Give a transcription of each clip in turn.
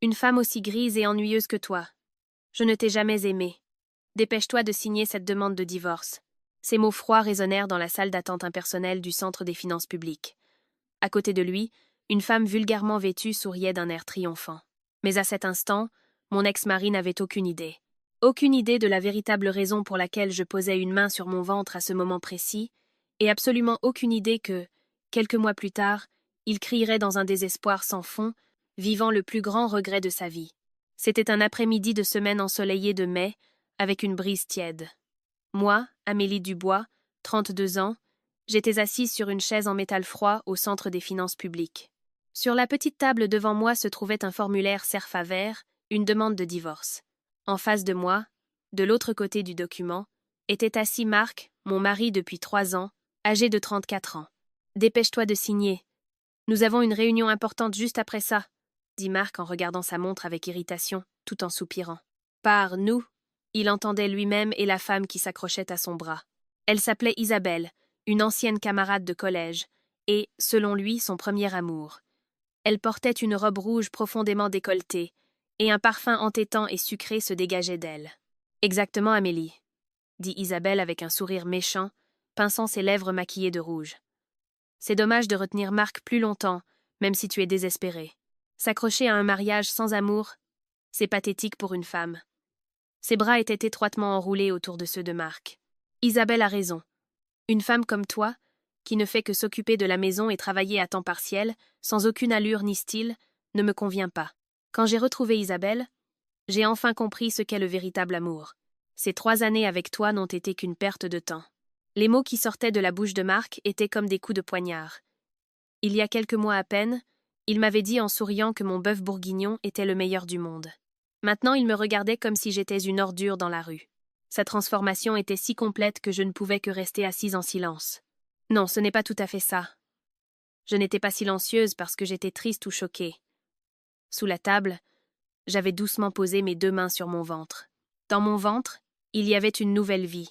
Une femme aussi grise et ennuyeuse que toi. Je ne t'ai jamais aimé. Dépêche-toi de signer cette demande de divorce. » Ces mots froids résonnèrent dans la salle d'attente impersonnelle du Centre des finances publiques. À côté de lui, une femme vulgairement vêtue souriait d'un air triomphant. Mais à cet instant, mon ex-mari n'avait aucune idée. Aucune idée de la véritable raison pour laquelle je posais une main sur mon ventre à ce moment précis, et absolument aucune idée que, quelques mois plus tard, il crierait dans un désespoir sans fond, vivant le plus grand regret de sa vie. C'était un après-midi de semaine ensoleillée de mai, avec une brise tiède. Moi, Amélie Dubois, 32 ans, j'étais assise sur une chaise en métal froid au Centre des finances publiques. Sur la petite table devant moi se trouvait un formulaire CERFA vert, une demande de divorce. En face de moi, de l'autre côté du document, était assis Marc, mon mari depuis 3 ans, âgé de 34 ans. « Dépêche-toi de signer. Nous avons une réunion importante juste après ça, » dit Marc en regardant sa montre avec irritation, tout en soupirant. Par « nous », il entendait lui-même et la femme qui s'accrochait à son bras. Elle s'appelait Isabelle, une ancienne camarade de collège, et, selon lui, son premier amour. Elle portait une robe rouge profondément décolletée, et un parfum entêtant et sucré se dégageait d'elle. « Exactement, Amélie, » dit Isabelle avec un sourire méchant, pinçant ses lèvres maquillées de rouge. « C'est dommage de retenir Marc plus longtemps, même si tu es désespéré. S'accrocher à un mariage sans amour, c'est pathétique pour une femme. » Ses bras étaient étroitement enroulés autour de ceux de Marc. « Isabelle a raison. Une femme comme toi, qui ne fait que s'occuper de la maison et travailler à temps partiel, sans aucune allure ni style, ne me convient pas. Quand j'ai retrouvé Isabelle, j'ai enfin compris ce qu'est le véritable amour. Ces 3 années avec toi n'ont été qu'une perte de temps. » Les mots qui sortaient de la bouche de Marc étaient comme des coups de poignard. Il y a quelques mois à peine, il m'avait dit en souriant que mon bœuf bourguignon était le meilleur du monde. Maintenant, il me regardait comme si j'étais une ordure dans la rue. Sa transformation était si complète que je ne pouvais que rester assise en silence. Non, ce n'est pas tout à fait ça. Je n'étais pas silencieuse parce que j'étais triste ou choquée. Sous la table, j'avais doucement posé mes 2 mains sur mon ventre. Dans mon ventre, il y avait une nouvelle vie,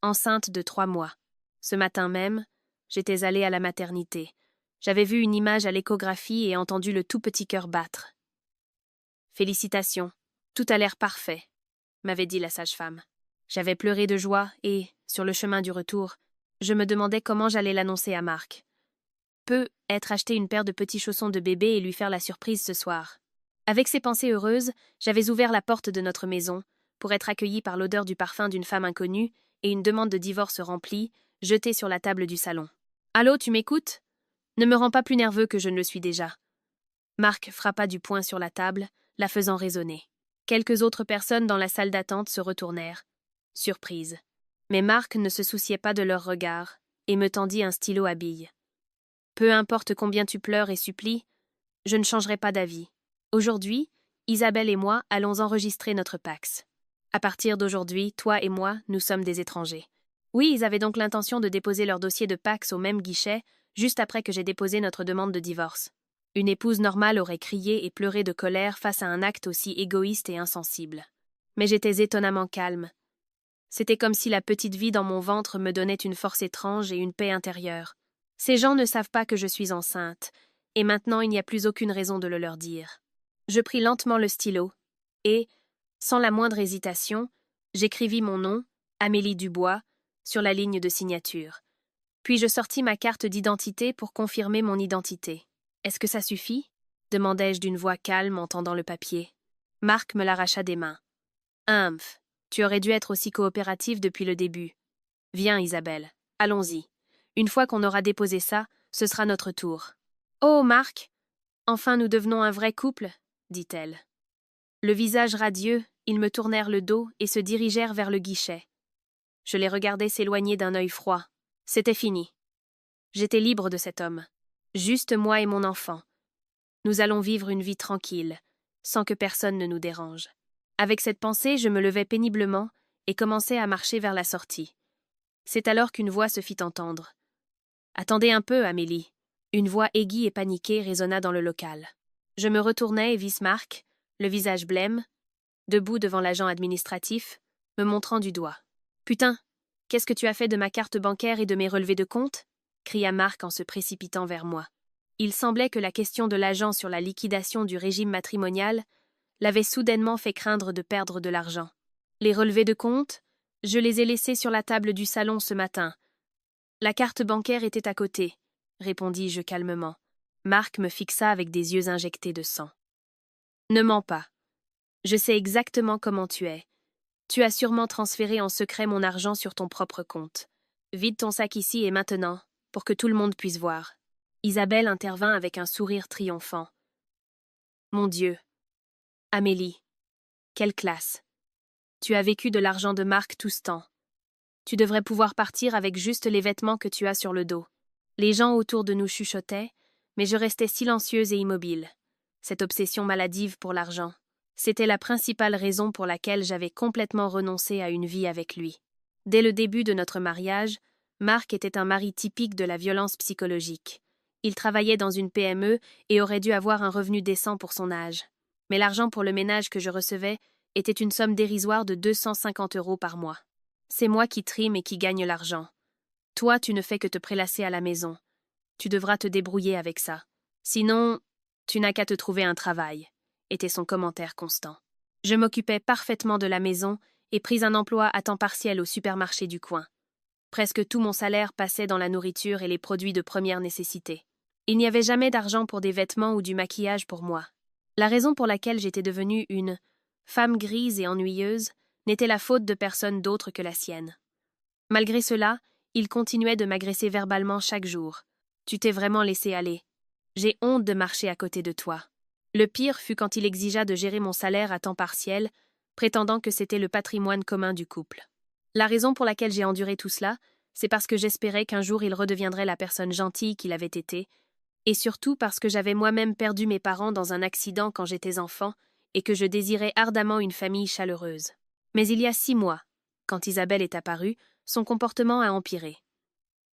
enceinte de 3 mois. Ce matin même, j'étais allée à la maternité. J'avais vu une image à l'échographie et entendu le tout petit cœur battre. « Félicitations, tout a l'air parfait », m'avait dit la sage-femme. J'avais pleuré de joie et, sur le chemin du retour, je me demandais comment j'allais l'annoncer à Marc. Peut-être acheter une paire de petits chaussons de bébé et lui faire la surprise ce soir. Avec ces pensées heureuses, j'avais ouvert la porte de notre maison pour être accueillie par l'odeur du parfum d'une femme inconnue et une demande de divorce remplie, jetée sur la table du salon. « Allô, tu m'écoutes ? Ne me rends pas plus nerveux que je ne le suis déjà. » Marc frappa du poing sur la table, la faisant résonner. Quelques autres personnes dans la salle d'attente se retournèrent, surprises. Mais Marc ne se souciait pas de leur regard et me tendit un stylo à billes. « Peu importe combien tu pleures et supplies, je ne changerai pas d'avis. Aujourd'hui, Isabelle et moi allons enregistrer notre Pacs. À partir d'aujourd'hui, toi et moi, nous sommes des étrangers. » Oui, ils avaient donc l'intention de déposer leur dossier de Pacs au même guichet, juste après que j'ai déposé notre demande de divorce. Une épouse normale aurait crié et pleuré de colère face à un acte aussi égoïste et insensible. Mais j'étais étonnamment calme. C'était comme si la petite vie dans mon ventre me donnait une force étrange et une paix intérieure. Ces gens ne savent pas que je suis enceinte, et maintenant il n'y a plus aucune raison de le leur dire. Je pris lentement le stylo, et, sans la moindre hésitation, j'écrivis mon nom, Amélie Dubois, sur la ligne de signature. Puis je sortis ma carte d'identité pour confirmer mon identité. « Est-ce que ça suffit ?» demandai-je d'une voix calme en tendant le papier. Marc me l'arracha des mains. « Humph, tu aurais dû être aussi coopérative depuis le début. Viens, Isabelle, allons-y. Une fois qu'on aura déposé ça, ce sera notre tour. »« Oh, Marc, enfin nous devenons un vrai couple, » dit-elle. Le visage radieux, ils me tournèrent le dos et se dirigèrent vers le guichet. Je les regardais s'éloigner d'un œil froid. C'était fini. J'étais libre de cet homme. Juste moi et mon enfant. Nous allons vivre une vie tranquille, sans que personne ne nous dérange. Avec cette pensée, je me levai péniblement et commençai à marcher vers la sortie. C'est alors qu'une voix se fit entendre. « Attendez un peu, Amélie. » Une voix aiguë et paniquée résonna dans le local. Je me retournai et vis Marc, le visage blême, debout devant l'agent administratif, me montrant du doigt. « Putain, qu'est-ce que tu as fait de ma carte bancaire et de mes relevés de compte ?» cria Marc en se précipitant vers moi. Il semblait que la question de l'agent sur la liquidation du régime matrimonial l'avait soudainement fait craindre de perdre de l'argent. Les relevés de compte, je les ai laissés sur la table du salon ce matin. La carte bancaire était à côté, répondis-je calmement. Marc me fixa avec des yeux injectés de sang. Ne mens pas. Je sais exactement comment tu es. Tu as sûrement transféré en secret mon argent sur ton propre compte. Vide ton sac ici et maintenant, pour que tout le monde puisse voir. Isabelle intervint avec un sourire triomphant. Mon Dieu. Amélie. Quelle classe. Tu as vécu de l'argent de Marc tout ce temps. Tu devrais pouvoir partir avec juste les vêtements que tu as sur le dos. Les gens autour de nous chuchotaient, mais je restais silencieuse et immobile. Cette obsession maladive pour l'argent, c'était la principale raison pour laquelle j'avais complètement renoncé à une vie avec lui. Dès le début de notre mariage, Marc était un mari typique de la violence psychologique. Il travaillait dans une PME et aurait dû avoir un revenu décent pour son âge. Mais l'argent pour le ménage que je recevais était une somme dérisoire de 250 € par mois. C'est moi qui trime et qui gagne l'argent. Toi, tu ne fais que te prélasser à la maison. Tu devras te débrouiller avec ça. Sinon, tu n'as qu'à te trouver un travail, était son commentaire constant. Je m'occupais parfaitement de la maison et pris un emploi à temps partiel au supermarché du coin. Presque tout mon salaire passait dans la nourriture et les produits de première nécessité. Il n'y avait jamais d'argent pour des vêtements ou du maquillage pour moi. La raison pour laquelle j'étais devenue une femme grise et ennuyeuse n'était la faute de personne d'autre que la sienne. Malgré cela, il continuait de m'agresser verbalement chaque jour. Tu t'es vraiment laissé aller. J'ai honte de marcher à côté de toi. Le pire fut quand il exigea de gérer mon salaire à temps partiel, prétendant que c'était le patrimoine commun du couple. La raison pour laquelle j'ai enduré tout cela, c'est parce que j'espérais qu'un jour il redeviendrait la personne gentille qu'il avait été, et surtout parce que j'avais moi-même perdu mes parents dans un accident quand j'étais enfant et que je désirais ardemment une famille chaleureuse. Mais il y a 6 mois, quand Isabelle est apparue, son comportement a empiré.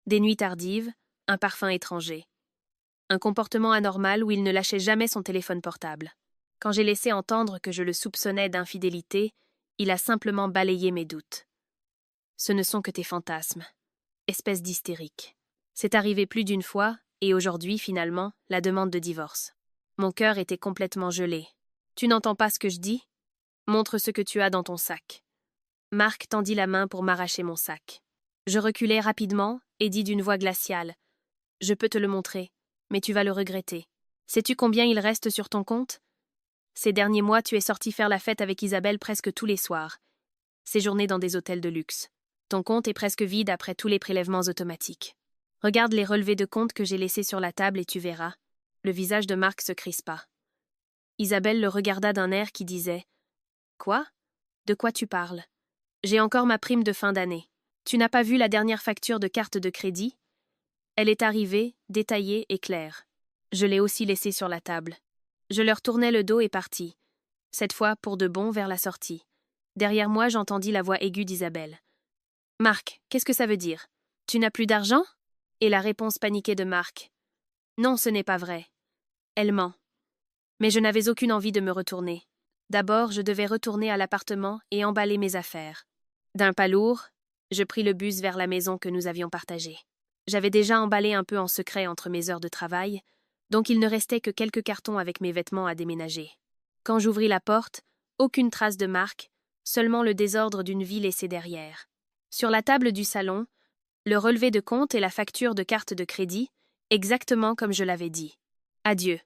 Des nuits tardives, un parfum étranger. Un comportement anormal où il ne lâchait jamais son téléphone portable. Quand j'ai laissé entendre que je le soupçonnais d'infidélité, il a simplement balayé mes doutes. Ce ne sont que tes fantasmes. Espèce d'hystérique. C'est arrivé plus d'une fois, et aujourd'hui, finalement, la demande de divorce. Mon cœur était complètement gelé. Tu n'entends pas ce que je dis? Montre ce que tu as dans ton sac. Marc tendit la main pour m'arracher mon sac. Je reculai rapidement et dis d'une voix glaciale. Je peux te le montrer, mais tu vas le regretter. Sais-tu combien il reste sur ton compte? Ces derniers mois, tu es sorti faire la fête avec Isabelle presque tous les soirs. Séjourner dans des hôtels de luxe. Ton compte est presque vide après tous les prélèvements automatiques. Regarde les relevés de compte que j'ai laissés sur la table et tu verras. Le visage de Marc se crispa. Isabelle le regarda d'un air qui disait « Quoi? De quoi tu parles? J'ai encore ma prime de fin d'année. Tu n'as pas vu la dernière facture de carte de crédit? Elle est arrivée, détaillée et claire. Je l'ai aussi laissée sur la table. Je leur tournai le dos et partis. Cette fois, pour de bon, vers la sortie. Derrière moi, j'entendis la voix aiguë d'Isabelle. « Marc, qu'est-ce que ça veut dire? Tu n'as plus d'argent ?» Et la réponse paniquée de Marc. « Non, ce n'est pas vrai. » Elle ment. Mais je n'avais aucune envie de me retourner. D'abord, je devais retourner à l'appartement et emballer mes affaires. D'un pas lourd, je pris le bus vers la maison que nous avions partagée. J'avais déjà emballé un peu en secret entre mes heures de travail, donc il ne restait que quelques cartons avec mes vêtements à déménager. Quand j'ouvris la porte, aucune trace de Marc, seulement le désordre d'une vie laissée derrière. Sur la table du salon, le relevé de compte et la facture de carte de crédit, exactement comme je l'avais dit. « Adieu »,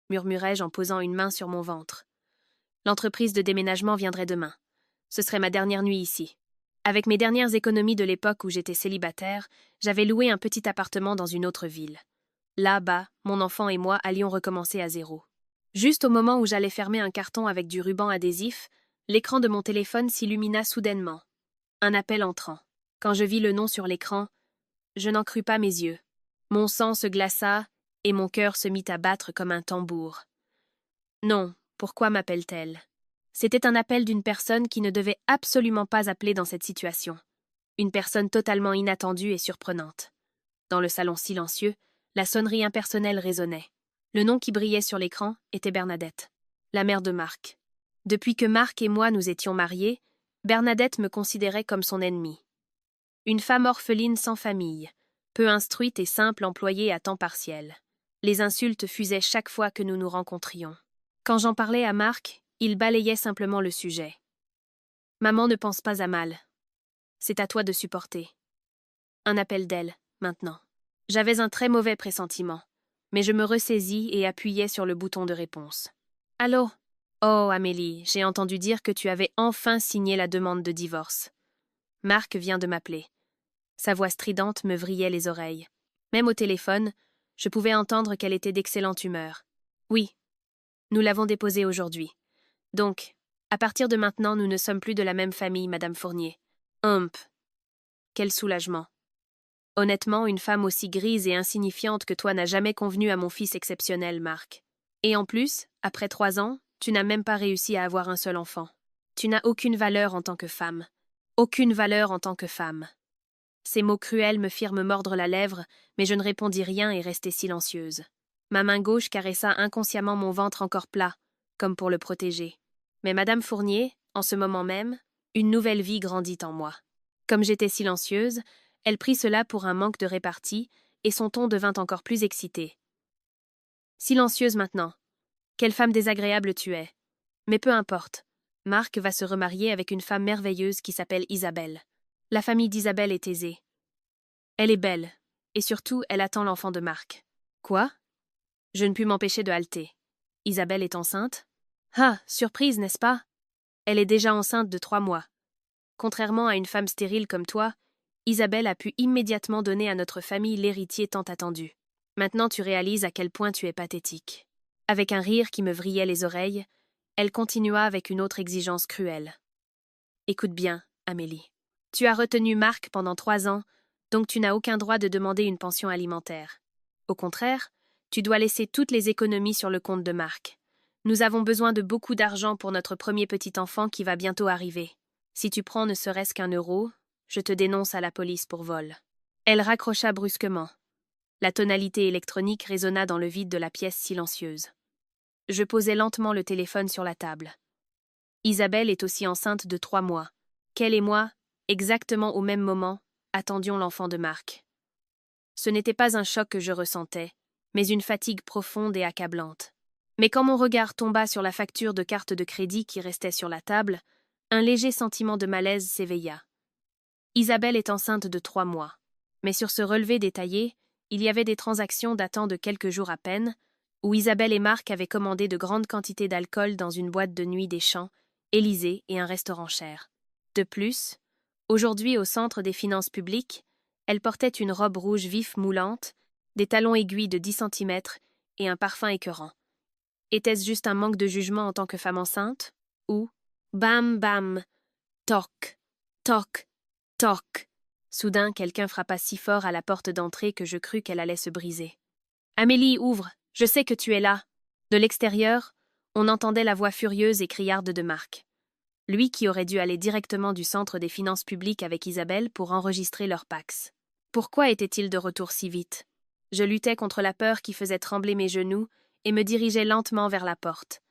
murmurai-je en posant une main sur mon ventre. L'entreprise de déménagement viendrait demain. Ce serait ma dernière nuit ici. Avec mes dernières économies de l'époque où j'étais célibataire, j'avais loué un petit appartement dans une autre ville. Là-bas, mon enfant et moi allions recommencer à zéro. Juste au moment où j'allais fermer un carton avec du ruban adhésif, l'écran de mon téléphone s'illumina soudainement. Un appel entrant. Quand je vis le nom sur l'écran, je n'en crus pas mes yeux. Mon sang se glaça et mon cœur se mit à battre comme un tambour. Non, pourquoi m'appelle-t-elle? C'était un appel d'une personne qui ne devait absolument pas appeler dans cette situation. Une personne totalement inattendue et surprenante. Dans le salon silencieux, la sonnerie impersonnelle résonnait. Le nom qui brillait sur l'écran était Bernadette, la mère de Marc. Depuis que Marc et moi nous étions mariés, Bernadette me considérait comme son ennemie. Une femme orpheline sans famille, peu instruite et simple employée à temps partiel. Les insultes fusaient chaque fois que nous nous rencontrions. Quand j'en parlais à Marc, Il balayait simplement le sujet. Maman ne pense pas à mal. C'est à toi de supporter. Un appel d'elle, maintenant. J'avais un très mauvais pressentiment, mais je me ressaisis et appuyai sur le bouton de réponse. Allô? Oh, Amélie, j'ai entendu dire que tu avais enfin signé la demande de divorce. Marc vient de m'appeler. Sa voix stridente me vrillait les oreilles. Même au téléphone, je pouvais entendre qu'elle était d'excellente humeur. Oui, nous l'avons déposé aujourd'hui. Donc, à partir de maintenant, nous ne sommes plus de la même famille, Madame Fournier. Quel soulagement. Honnêtement, une femme aussi grise et insignifiante que toi n'a jamais convenu à mon fils exceptionnel, Marc. Et en plus, après 3 ans, tu n'as même pas réussi à avoir un seul enfant. Tu n'as aucune valeur en tant que femme. Aucune valeur en tant que femme. Ces mots cruels me firent me mordre la lèvre, mais je ne répondis rien et restai silencieuse. Ma main gauche caressa inconsciemment mon ventre encore plat, comme pour le protéger. Mais Madame Fournier, en ce moment même, une nouvelle vie grandit en moi. Comme j'étais silencieuse, elle prit cela pour un manque de répartie, et son ton devint encore plus excité. Silencieuse maintenant. Quelle femme désagréable tu es. Mais peu importe. Marc va se remarier avec une femme merveilleuse qui s'appelle Isabelle. La famille d'Isabelle est aisée. Elle est belle, et surtout, elle attend l'enfant de Marc. Quoi? Je ne pus m'empêcher de halter. Isabelle est enceinte? Ah, surprise, n'est-ce pas? Elle est déjà enceinte de 3 mois. Contrairement à une femme stérile comme toi, Isabelle a pu immédiatement donner à notre famille l'héritier tant attendu. Maintenant tu réalises à quel point tu es pathétique. Avec un rire qui me vrillait les oreilles, elle continua avec une autre exigence cruelle. Écoute bien, Amélie. Tu as retenu Marc pendant 3 ans, donc tu n'as aucun droit de demander une pension alimentaire. Au contraire, tu dois laisser toutes les économies sur le compte de Marc. Nous avons besoin de beaucoup d'argent pour notre premier petit enfant qui va bientôt arriver. Si tu prends ne serait-ce qu'1 euro, je te dénonce à la police pour vol. Elle raccrocha brusquement. La tonalité électronique résonna dans le vide de la pièce silencieuse. Je posai lentement le téléphone sur la table. Isabelle est aussi enceinte de 3 mois. Qu'elle et moi, exactement au même moment, attendions l'enfant de Marc. Ce n'était pas un choc que je ressentais, mais une fatigue profonde et accablante. Mais quand mon regard tomba sur la facture de carte de crédit qui restait sur la table, un léger sentiment de malaise s'éveilla. Isabelle est enceinte de 3 mois. Mais sur ce relevé détaillé, il y avait des transactions datant de quelques jours à peine, où Isabelle et Marc avaient commandé de grandes quantités d'alcool dans une boîte de nuit des Champs, Élysée et un restaurant cher. De plus, aujourd'hui au centre des finances publiques, elle portait une robe rouge vif moulante, des talons aiguilles de 10 centimètres et un parfum écœurant. Était-ce juste un manque de jugement en tant que femme enceinte? Ou, bam bam, toc, toc, toc. Soudain, quelqu'un frappa si fort à la porte d'entrée que je crus qu'elle allait se briser. Amélie, ouvre, je sais que tu es là. De l'extérieur, on entendait la voix furieuse et criarde de Marc. Lui qui aurait dû aller directement du centre des finances publiques avec Isabelle pour enregistrer leur Pax. Pourquoi était-il de retour si vite? Je luttais contre la peur qui faisait trembler mes genoux et me dirigeais lentement vers la porte.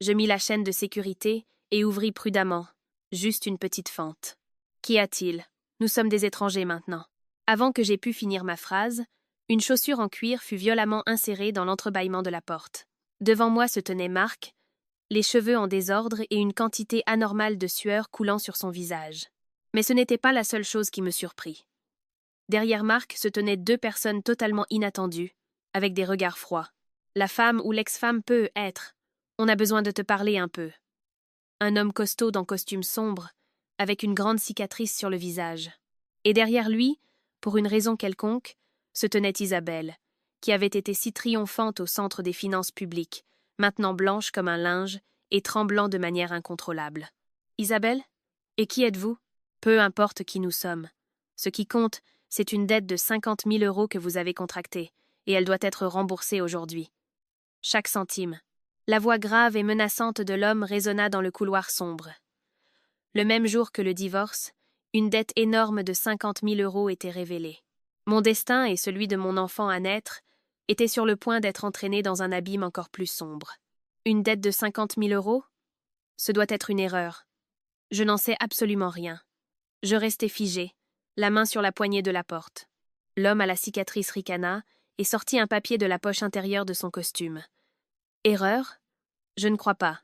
Je mis la chaîne de sécurité et ouvris prudemment, juste une petite fente. Qu'y a-t-il? Nous sommes des étrangers maintenant. Avant que j'aie pu finir ma phrase, une chaussure en cuir fut violemment insérée dans l'entrebâillement de la porte. Devant moi se tenait Marc, les cheveux en désordre et une quantité anormale de sueur coulant sur son visage. Mais ce n'était pas la seule chose qui me surprit. Derrière Marc se tenaient 2 personnes totalement inattendues, avec des regards froids. La femme ou l'ex-femme peut être. On a besoin de te parler un peu. Un homme costaud dans costume sombre, avec une grande cicatrice sur le visage. Et derrière lui, pour une raison quelconque, se tenait Isabelle, qui avait été si triomphante au centre des finances publiques, maintenant blanche comme un linge et tremblant de manière incontrôlable. Isabelle? Et qui êtes-vous? Peu importe qui nous sommes. Ce qui compte, c'est une dette de 50 000 € que vous avez contractée, et elle doit être remboursée aujourd'hui. Chaque centime. La voix grave et menaçante de l'homme résonna dans le couloir sombre. Le même jour que le divorce, une dette énorme de 50 000 € était révélée. Mon destin et celui de mon enfant à naître étaient sur le point d'être entraînés dans un abîme encore plus sombre. Une dette de 50 000 €? Ce doit être une erreur. Je n'en sais absolument rien. Je restai figée, la main sur la poignée de la porte. L'homme à la cicatrice ricana et sortit un papier de la poche intérieure de son costume. Erreur? Je ne crois pas.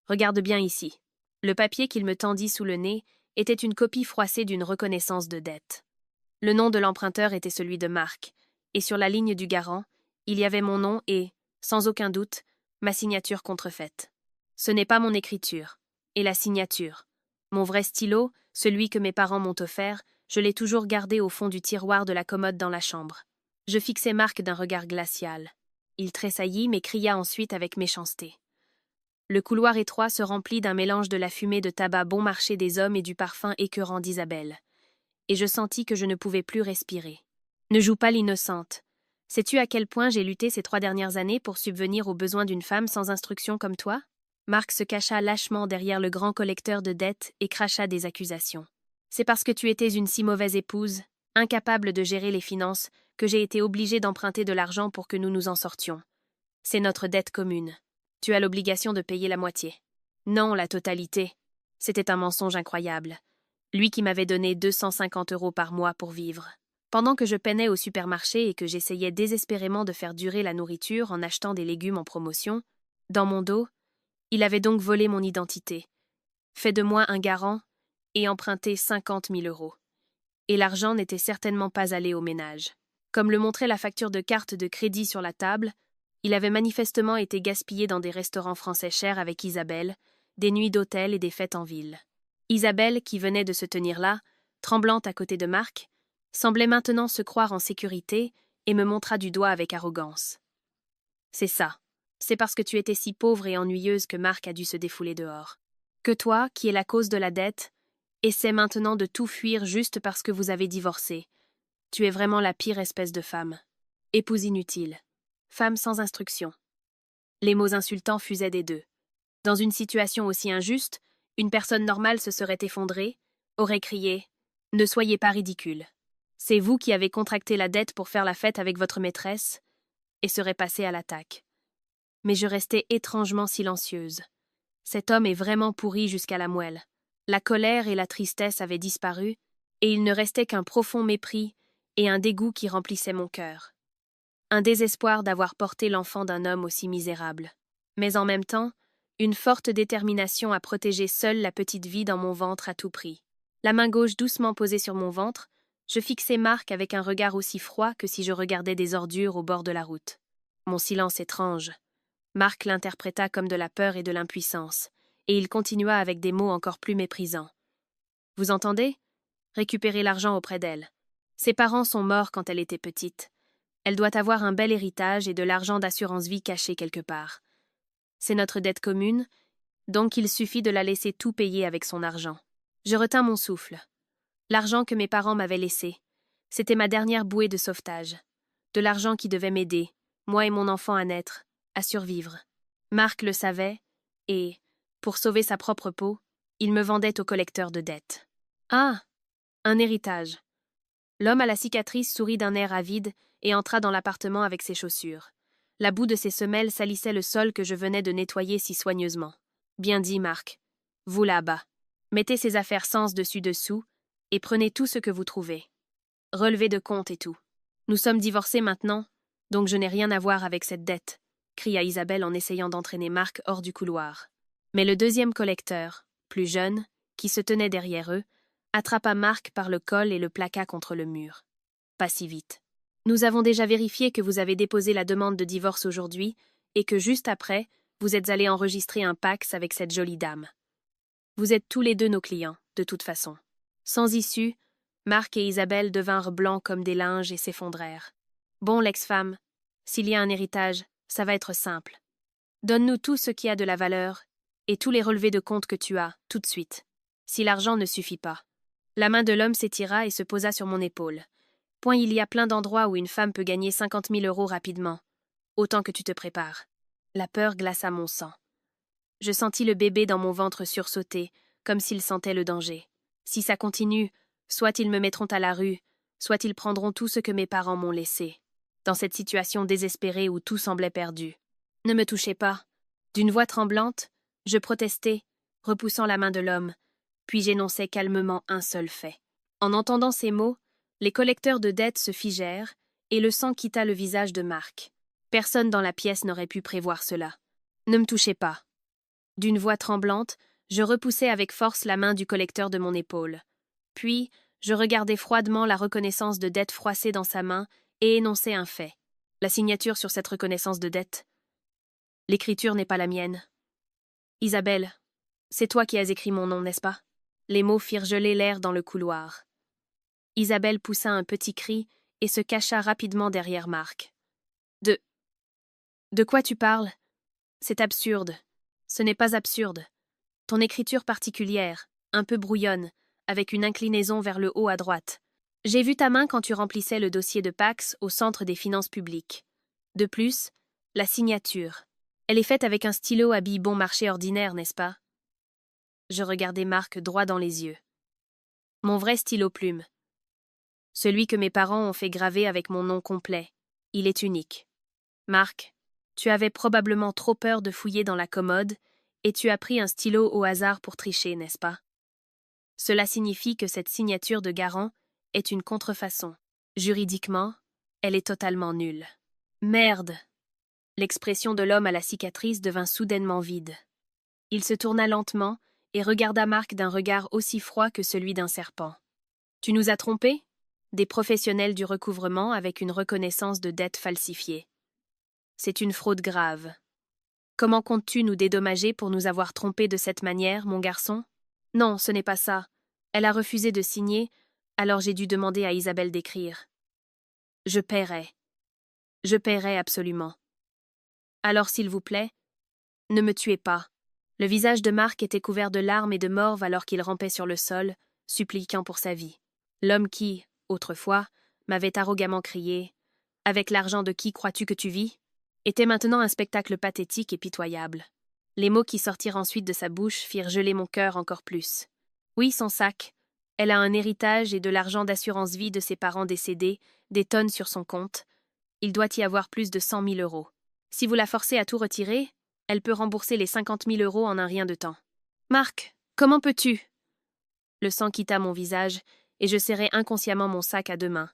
Regarde bien ici. Le papier qu'il me tendit sous le nez était une copie froissée d'une reconnaissance de dette. Le nom de l'emprunteur était celui de Marc, et sur la ligne du garant, il y avait mon nom et, sans aucun doute, ma signature contrefaite. Ce n'est pas mon écriture. Et la signature. Mon vrai stylo, celui que mes parents m'ont offert, je l'ai toujours gardé au fond du tiroir de la commode dans la chambre. Je fixai Marc d'un regard glacial. Il tressaillit mais cria ensuite avec méchanceté. Le couloir étroit se remplit d'un mélange de la fumée de tabac bon marché des hommes et du parfum écœurant d'Isabelle. Et je sentis que je ne pouvais plus respirer. Ne joue pas l'innocente. Sais-tu à quel point j'ai lutté ces 3 dernières années pour subvenir aux besoins d'une femme sans instruction comme toi? Marc se cacha lâchement derrière le grand collecteur de dettes et cracha des accusations. C'est parce que tu étais une si mauvaise épouse, incapable de gérer les finances, que j'ai été obligée d'emprunter de l'argent pour que nous nous en sortions. C'est notre dette commune. Tu as l'obligation de payer la moitié. Non, la totalité. C'était un mensonge incroyable. Lui qui m'avait donné 250 € par mois pour vivre. Pendant que je peinais au supermarché et que j'essayais désespérément de faire durer la nourriture en achetant des légumes en promotion, dans mon dos, il avait donc volé mon identité, fait de moi un garant et emprunté 50 000 €. Et l'argent n'était certainement pas allé au ménage. Comme le montrait la facture de carte de crédit sur la table, il avait manifestement été gaspillé dans des restaurants français chers avec Isabelle, des nuits d'hôtel et des fêtes en ville. Isabelle, qui venait de se tenir là, tremblante à côté de Marc, semblait maintenant se croire en sécurité et me montra du doigt avec arrogance. C'est ça. C'est parce que tu étais si pauvre et ennuyeuse que Marc a dû se défouler dehors. Que toi, qui es la cause de la dette, essaie maintenant de tout fuir juste parce que vous avez divorcé. Tu es vraiment la pire espèce de femme. Épouse inutile. Femme sans instruction. Les mots insultants fusaient des deux. Dans une situation aussi injuste, une personne normale se serait effondrée, aurait crié « Ne soyez pas ridicule. C'est vous qui avez contracté la dette pour faire la fête avec votre maîtresse » et serait passée à l'attaque. Mais je restais étrangement silencieuse. Cet homme est vraiment pourri jusqu'à la moelle. La colère et la tristesse avaient disparu, et il ne restait qu'un profond mépris et un dégoût qui remplissaient mon cœur. Un désespoir d'avoir porté l'enfant d'un homme aussi misérable. Mais en même temps, une forte détermination à protéger seule la petite vie dans mon ventre à tout prix. La main gauche doucement posée sur mon ventre, je fixai Marc avec un regard aussi froid que si je regardais des ordures au bord de la route. Mon silence étrange. Marc l'interpréta comme de la peur et de l'impuissance, et il continua avec des mots encore plus méprisants. « Vous entendez? Récupérez l'argent auprès d'elle. Ses parents sont morts quand elle était petite. Elle doit avoir un bel héritage et de l'argent d'assurance vie caché quelque part. C'est notre dette commune, donc il suffit de la laisser tout payer avec son argent. » Je retins mon souffle. L'argent que mes parents m'avaient laissé, c'était ma dernière bouée de sauvetage. De l'argent qui devait m'aider, moi et mon enfant à naître, à survivre. Marc le savait, et, pour sauver sa propre peau, il me vendait au collecteur de dettes. Ah! Un héritage. L'homme à la cicatrice sourit d'un air avide et entra dans l'appartement avec ses chaussures. La boue de ses semelles salissait le sol que je venais de nettoyer si soigneusement. Bien dit, Marc. Vous là-bas. Mettez ces affaires sens dessus-dessous et prenez tout ce que vous trouvez. Relevez de compte et tout. Nous sommes divorcés maintenant, donc je n'ai rien à voir avec cette dette, cria Isabelle en essayant d'entraîner Marc hors du couloir. Mais le deuxième collecteur, plus jeune, qui se tenait derrière eux, attrapa Marc par le col et le plaqua contre le mur. Pas si vite. Nous avons déjà vérifié que vous avez déposé la demande de divorce aujourd'hui et que juste après, vous êtes allés enregistrer un Pacs avec cette jolie dame. Vous êtes tous les deux nos clients, de toute façon. Sans issue, Marc et Isabelle devinrent blancs comme des linges et s'effondrèrent. Bon, l'ex-femme, s'il y a un héritage, ça va être simple. Donne-nous tout ce qui a de la valeur et tous les relevés de compte que tu as, tout de suite. Si l'argent ne suffit pas. La main de l'homme s'étira et se posa sur mon épaule. Point, il y a plein d'endroits où une femme peut gagner 50 000 € rapidement. Autant que tu te prépares. La peur glaça mon sang. Je sentis le bébé dans mon ventre sursauter, comme s'il sentait le danger. Si ça continue, soit ils me mettront à la rue, soit ils prendront tout ce que mes parents m'ont laissé. Dans cette situation désespérée où tout semblait perdu. Ne me touchez pas. D'une voix tremblante, je protestai, repoussant la main de l'homme, puis j'énonçai calmement un seul fait. En entendant ces mots, les collecteurs de dettes se figèrent et le sang quitta le visage de Marc. Personne dans la pièce n'aurait pu prévoir cela. Ne me touchez pas. D'une voix tremblante, je repoussai avec force la main du collecteur de mon épaule. Puis, je regardai froidement la reconnaissance de dette froissée dans sa main et énonçai un fait. La signature sur cette reconnaissance de dette. L'écriture n'est pas la mienne. Isabelle, c'est toi qui as écrit mon nom, n'est-ce pas? Les mots firent geler l'air dans le couloir. Isabelle poussa un petit cri et se cacha rapidement derrière Marc. De quoi tu parles? C'est absurde. Ce n'est pas absurde. Ton écriture particulière, un peu brouillonne, avec une inclinaison vers le haut à droite. J'ai vu ta main quand tu remplissais le dossier de Pax au Centre des finances publiques. De plus, la signature. Elle est faite avec un stylo à billes bon marché ordinaire, n'est-ce pas? Je regardai Marc droit dans les yeux. Mon vrai stylo plume. Celui que mes parents ont fait graver avec mon nom complet. Il est unique. Marc, tu avais probablement trop peur de fouiller dans la commode et tu as pris un stylo au hasard pour tricher, n'est-ce pas? Cela signifie que cette signature de garant est une contrefaçon. Juridiquement, elle est totalement nulle. Merde! L'expression de l'homme à la cicatrice devint soudainement vide. Il se tourna lentement et regarda Marc d'un regard aussi froid que celui d'un serpent. Tu nous as trompés? Des professionnels du recouvrement avec une reconnaissance de dette falsifiée. C'est une fraude grave. Comment comptes-tu nous dédommager pour nous avoir trompés de cette manière, mon garçon? Non, ce n'est pas ça. Elle a refusé de signer, alors j'ai dû demander à Isabelle d'écrire. Je paierai. Je paierai absolument. Alors, s'il vous plaît, ne me tuez pas. Le visage de Marc était couvert de larmes et de morve alors qu'il rampait sur le sol, suppliquant pour sa vie. L'homme qui, autrefois, m'avait arrogamment crié « Avec l'argent de qui crois-tu que tu vis ?» était maintenant un spectacle pathétique et pitoyable. Les mots qui sortirent ensuite de sa bouche firent geler mon cœur encore plus. Oui, son sac. Elle a un héritage et de l'argent d'assurance vie de ses parents décédés, des tonnes sur son compte. Il doit y avoir plus de 100 000 euros. Si vous la forcez à tout retirer, elle peut rembourser les 50 000 euros en un rien de temps. Marc, comment peux-tu? Le sang quitta mon visage et je serrai inconsciemment mon sac à deux mains.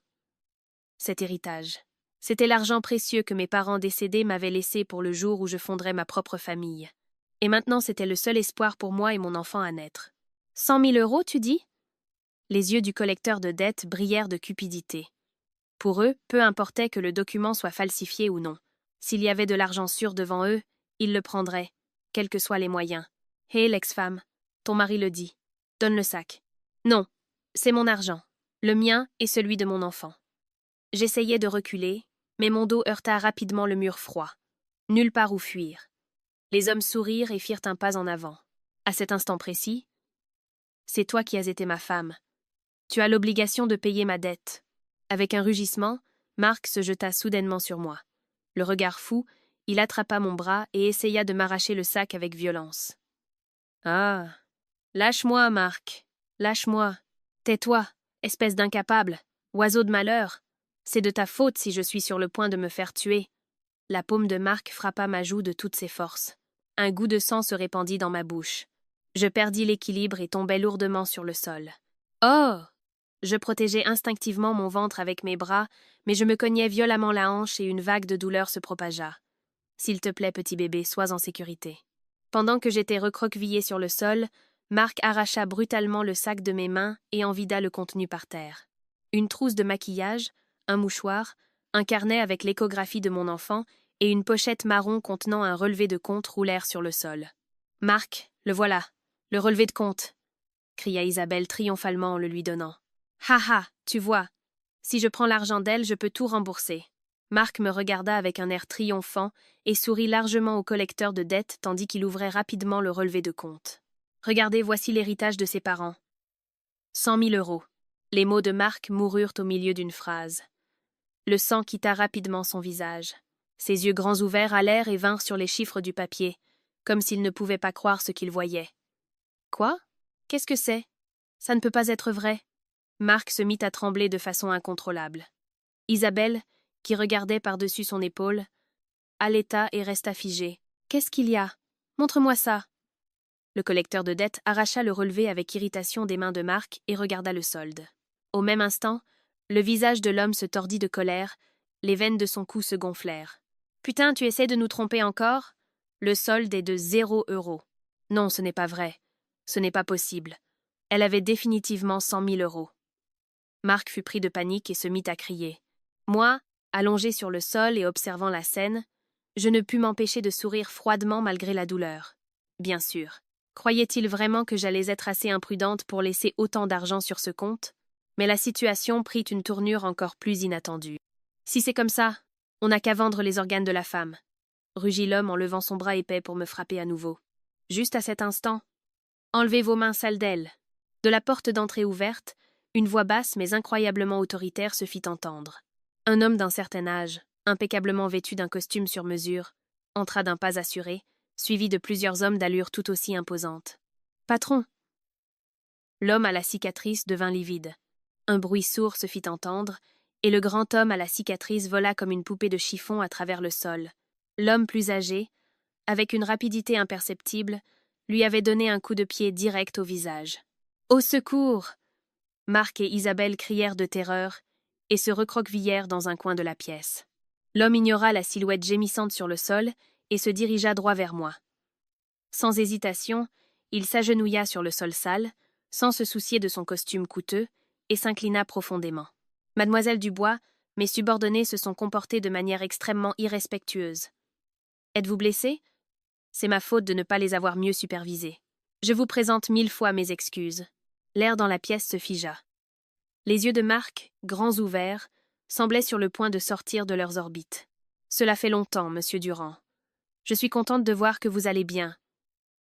Cet héritage. C'était l'argent précieux que mes parents décédés m'avaient laissé pour le jour où je fonderais ma propre famille. Et maintenant, c'était le seul espoir pour moi et mon enfant à naître. 100 000 euros, tu dis? Les yeux du collecteur de dettes brillèrent de cupidité. Pour eux, peu importait que le document soit falsifié ou non. S'il y avait de l'argent sûr devant eux, ils le prendraient, quels que soient les moyens. Hé, l'ex-femme, ton mari le dit. Donne le sac. Non, c'est mon argent, le mien et celui de mon enfant. J'essayais de reculer, mais mon dos heurta rapidement le mur froid. Nulle part où fuir. Les hommes sourirent et firent un pas en avant. À cet instant précis, c'est toi qui as été ma femme. Tu as l'obligation de payer ma dette. Avec un rugissement, Marc se jeta soudainement sur moi. Le regard fou, il attrapa mon bras et essaya de m'arracher le sac avec violence. Ah, lâche-moi, Marc, lâche-moi. Tais-toi, espèce d'incapable, oiseau de malheur. C'est de ta faute si je suis sur le point de me faire tuer. La paume de Marc frappa ma joue de toutes ses forces. Un goût de sang se répandit dans ma bouche. Je perdis l'équilibre et tombai lourdement sur le sol. Oh! Je protégeai instinctivement mon ventre avec mes bras, mais je me cognai violemment la hanche et une vague de douleur se propagea. S'il te plaît, petit bébé, sois en sécurité. Pendant que j'étais recroquevillée sur le sol, Marc arracha brutalement le sac de mes mains et en vida le contenu par terre. Une trousse de maquillage, un mouchoir, un carnet avec l'échographie de mon enfant et une pochette marron contenant un relevé de compte roulèrent sur le sol. « Marc, le voilà, le relevé de compte !» cria Isabelle triomphalement en le lui donnant. « Ha ha, tu vois, si je prends l'argent d'elle, je peux tout rembourser. » Marc me regarda avec un air triomphant et sourit largement au collecteur de dettes tandis qu'il ouvrait rapidement le relevé de compte. « Regardez, voici l'héritage de ses parents. 100 000 euros. » Les mots de Marc moururent au milieu d'une phrase. Le sang quitta rapidement son visage. Ses yeux grands ouverts allèrent et vinrent sur les chiffres du papier, comme s'il ne pouvait pas croire ce qu'il voyait. « Quoi? Qu'est-ce que c'est? Ça ne peut pas être vrai. » Marc se mit à trembler de façon incontrôlable. Isabelle, qui regardait par-dessus son épaule, haleta et resta figée. « Qu'est-ce qu'il y a? Montre-moi ça. » Le collecteur de dettes arracha le relevé avec irritation des mains de Marc et regarda le solde. Au même instant, le visage de l'homme se tordit de colère, les veines de son cou se gonflèrent. « Putain, tu essaies de nous tromper encore? Le solde est de 0 euros. Non, ce n'est pas vrai. Ce n'est pas possible. Elle avait définitivement 100 000 euros. Marc fut pris de panique et se mit à crier. Moi, allongé sur le sol et observant la scène, je ne pus m'empêcher de sourire froidement malgré la douleur. Bien sûr. Croyait-il vraiment que j'allais être assez imprudente pour laisser autant d'argent sur ce compte? Mais la situation prit une tournure encore plus inattendue. Si c'est comme ça, on n'a qu'à vendre les organes de la femme, rugit l'homme en levant son bras épais pour me frapper à nouveau. Juste à cet instant, enlevez vos mains sales d'elle. De la porte d'entrée ouverte, une voix basse mais incroyablement autoritaire se fit entendre. Un homme d'un certain âge, impeccablement vêtu d'un costume sur mesure, entra d'un pas assuré, suivi de plusieurs hommes d'allure tout aussi imposante. « Patron !» L'homme à la cicatrice devint livide. Un bruit sourd se fit entendre, et le grand homme à la cicatrice vola comme une poupée de chiffon à travers le sol. L'homme plus âgé, avec une rapidité imperceptible, lui avait donné un coup de pied direct au visage. « Au secours !» Marc et Isabelle crièrent de terreur et se recroquevillèrent dans un coin de la pièce. L'homme ignora la silhouette gémissante sur le sol et se dirigea droit vers moi. Sans hésitation, il s'agenouilla sur le sol sale, sans se soucier de son costume coûteux, et s'inclina profondément. « Mademoiselle Dubois, mes subordonnés se sont comportés de manière extrêmement irrespectueuse. Êtes-vous blessée? C'est ma faute de ne pas les avoir mieux supervisés. Je vous présente 1000 fois mes excuses. » L'air dans la pièce se figea. Les yeux de Marc, grands ouverts, semblaient sur le point de sortir de leurs orbites. « Cela fait longtemps, monsieur Durand. Je suis contente de voir que vous allez bien.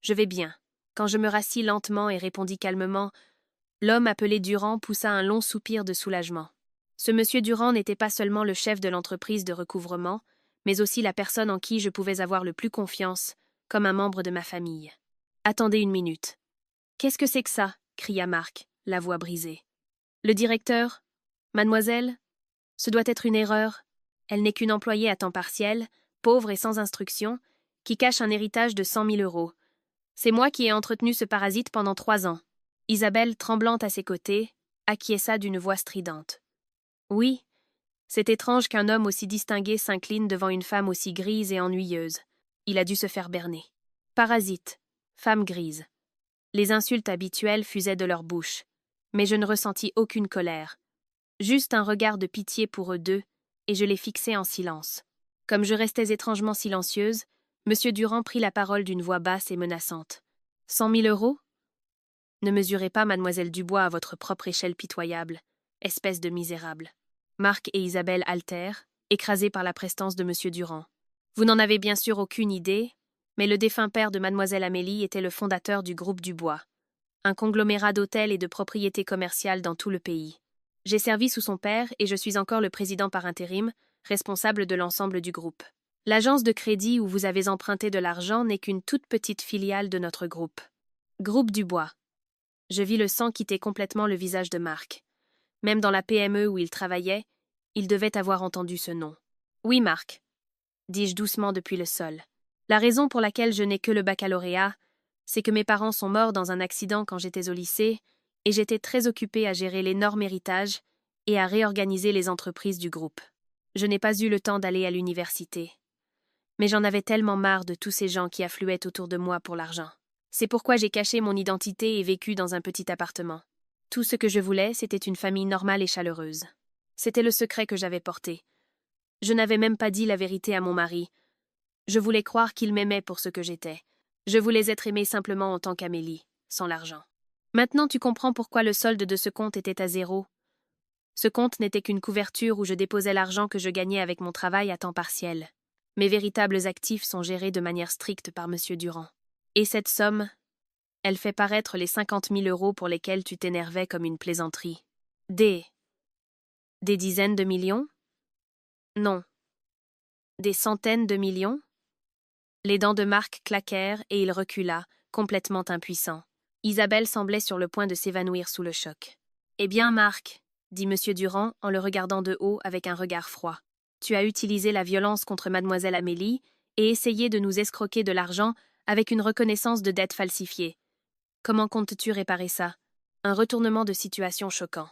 Je vais bien. » Quand je me rassis lentement et répondis calmement, l'homme appelé Durand poussa un long soupir de soulagement. Ce monsieur Durand n'était pas seulement le chef de l'entreprise de recouvrement, mais aussi la personne en qui je pouvais avoir le plus confiance, comme un membre de ma famille. « Attendez une minute. »« Qu'est-ce que c'est que ça ?» cria Marc, la voix brisée. « Le directeur? Mademoiselle? Ce doit être une erreur. Elle n'est qu'une employée à temps partiel, pauvre et sans instruction, qui cache un héritage de 100 000 euros. C'est moi qui ai entretenu ce parasite pendant 3 ans. » Isabelle, tremblante à ses côtés, acquiesça d'une voix stridente. « Oui, c'est étrange qu'un homme aussi distingué s'incline devant une femme aussi grise et ennuyeuse. Il a dû se faire berner. Parasite, femme grise. » Les insultes habituelles fusaient de leur bouche, mais je ne ressentis aucune colère. Juste un regard de pitié pour eux deux, et je les fixai en silence. Comme je restais étrangement silencieuse, M. Durand prit la parole d'une voix basse et menaçante. « 100 000 euros ? Ne mesurez pas mademoiselle Dubois à votre propre échelle pitoyable, espèce de misérable. » Marc et Isabelle haltèrent, écrasés par la prestance de M. Durand. « Vous n'en avez bien sûr aucune idée, mais le défunt père de mademoiselle Amélie était le fondateur du groupe Dubois, un conglomérat d'hôtels et de propriétés commerciales dans tout le pays. J'ai servi sous son père et je suis encore le président par intérim, responsable de l'ensemble du groupe. L'agence de crédit où vous avez emprunté de l'argent n'est qu'une toute petite filiale de notre groupe. Groupe Dubois. » Je vis le sang quitter complètement le visage de Marc. Même dans la PME où il travaillait, il devait avoir entendu ce nom. « Oui, Marc, » dis-je doucement depuis le sol. La raison pour laquelle je n'ai que le baccalauréat, c'est que mes parents sont morts dans un accident quand j'étais au lycée, et j'étais très occupée à gérer l'énorme héritage et à réorganiser les entreprises du groupe. Je n'ai pas eu le temps d'aller à l'université. Mais j'en avais tellement marre de tous ces gens qui affluaient autour de moi pour l'argent. C'est pourquoi j'ai caché mon identité et vécu dans un petit appartement. Tout ce que je voulais, c'était une famille normale et chaleureuse. C'était le secret que j'avais porté. Je n'avais même pas dit la vérité à mon mari. Je voulais croire qu'il m'aimait pour ce que j'étais. Je voulais être aimée simplement en tant qu'Amélie, sans l'argent. Maintenant tu comprends pourquoi le solde de ce compte était à 0. Ce compte n'était qu'une couverture où je déposais l'argent que je gagnais avec mon travail à temps partiel. Mes véritables actifs sont gérés de manière stricte par M. Durand. Et cette somme, elle fait paraître les 50 000 euros pour lesquels tu t'énervais comme une plaisanterie. Des dizaines de millions? Non. Des centaines de millions? Les dents de Marc claquèrent et il recula, complètement impuissant. Isabelle semblait sur le point de s'évanouir sous le choc. « Eh bien, Marc, » dit M. Durand en le regardant de haut avec un regard froid, « tu as utilisé la violence contre mademoiselle Amélie et essayé de nous escroquer de l'argent avec une reconnaissance de dette falsifiée. Comment comptes-tu réparer ça? Un retournement de situation choquant. »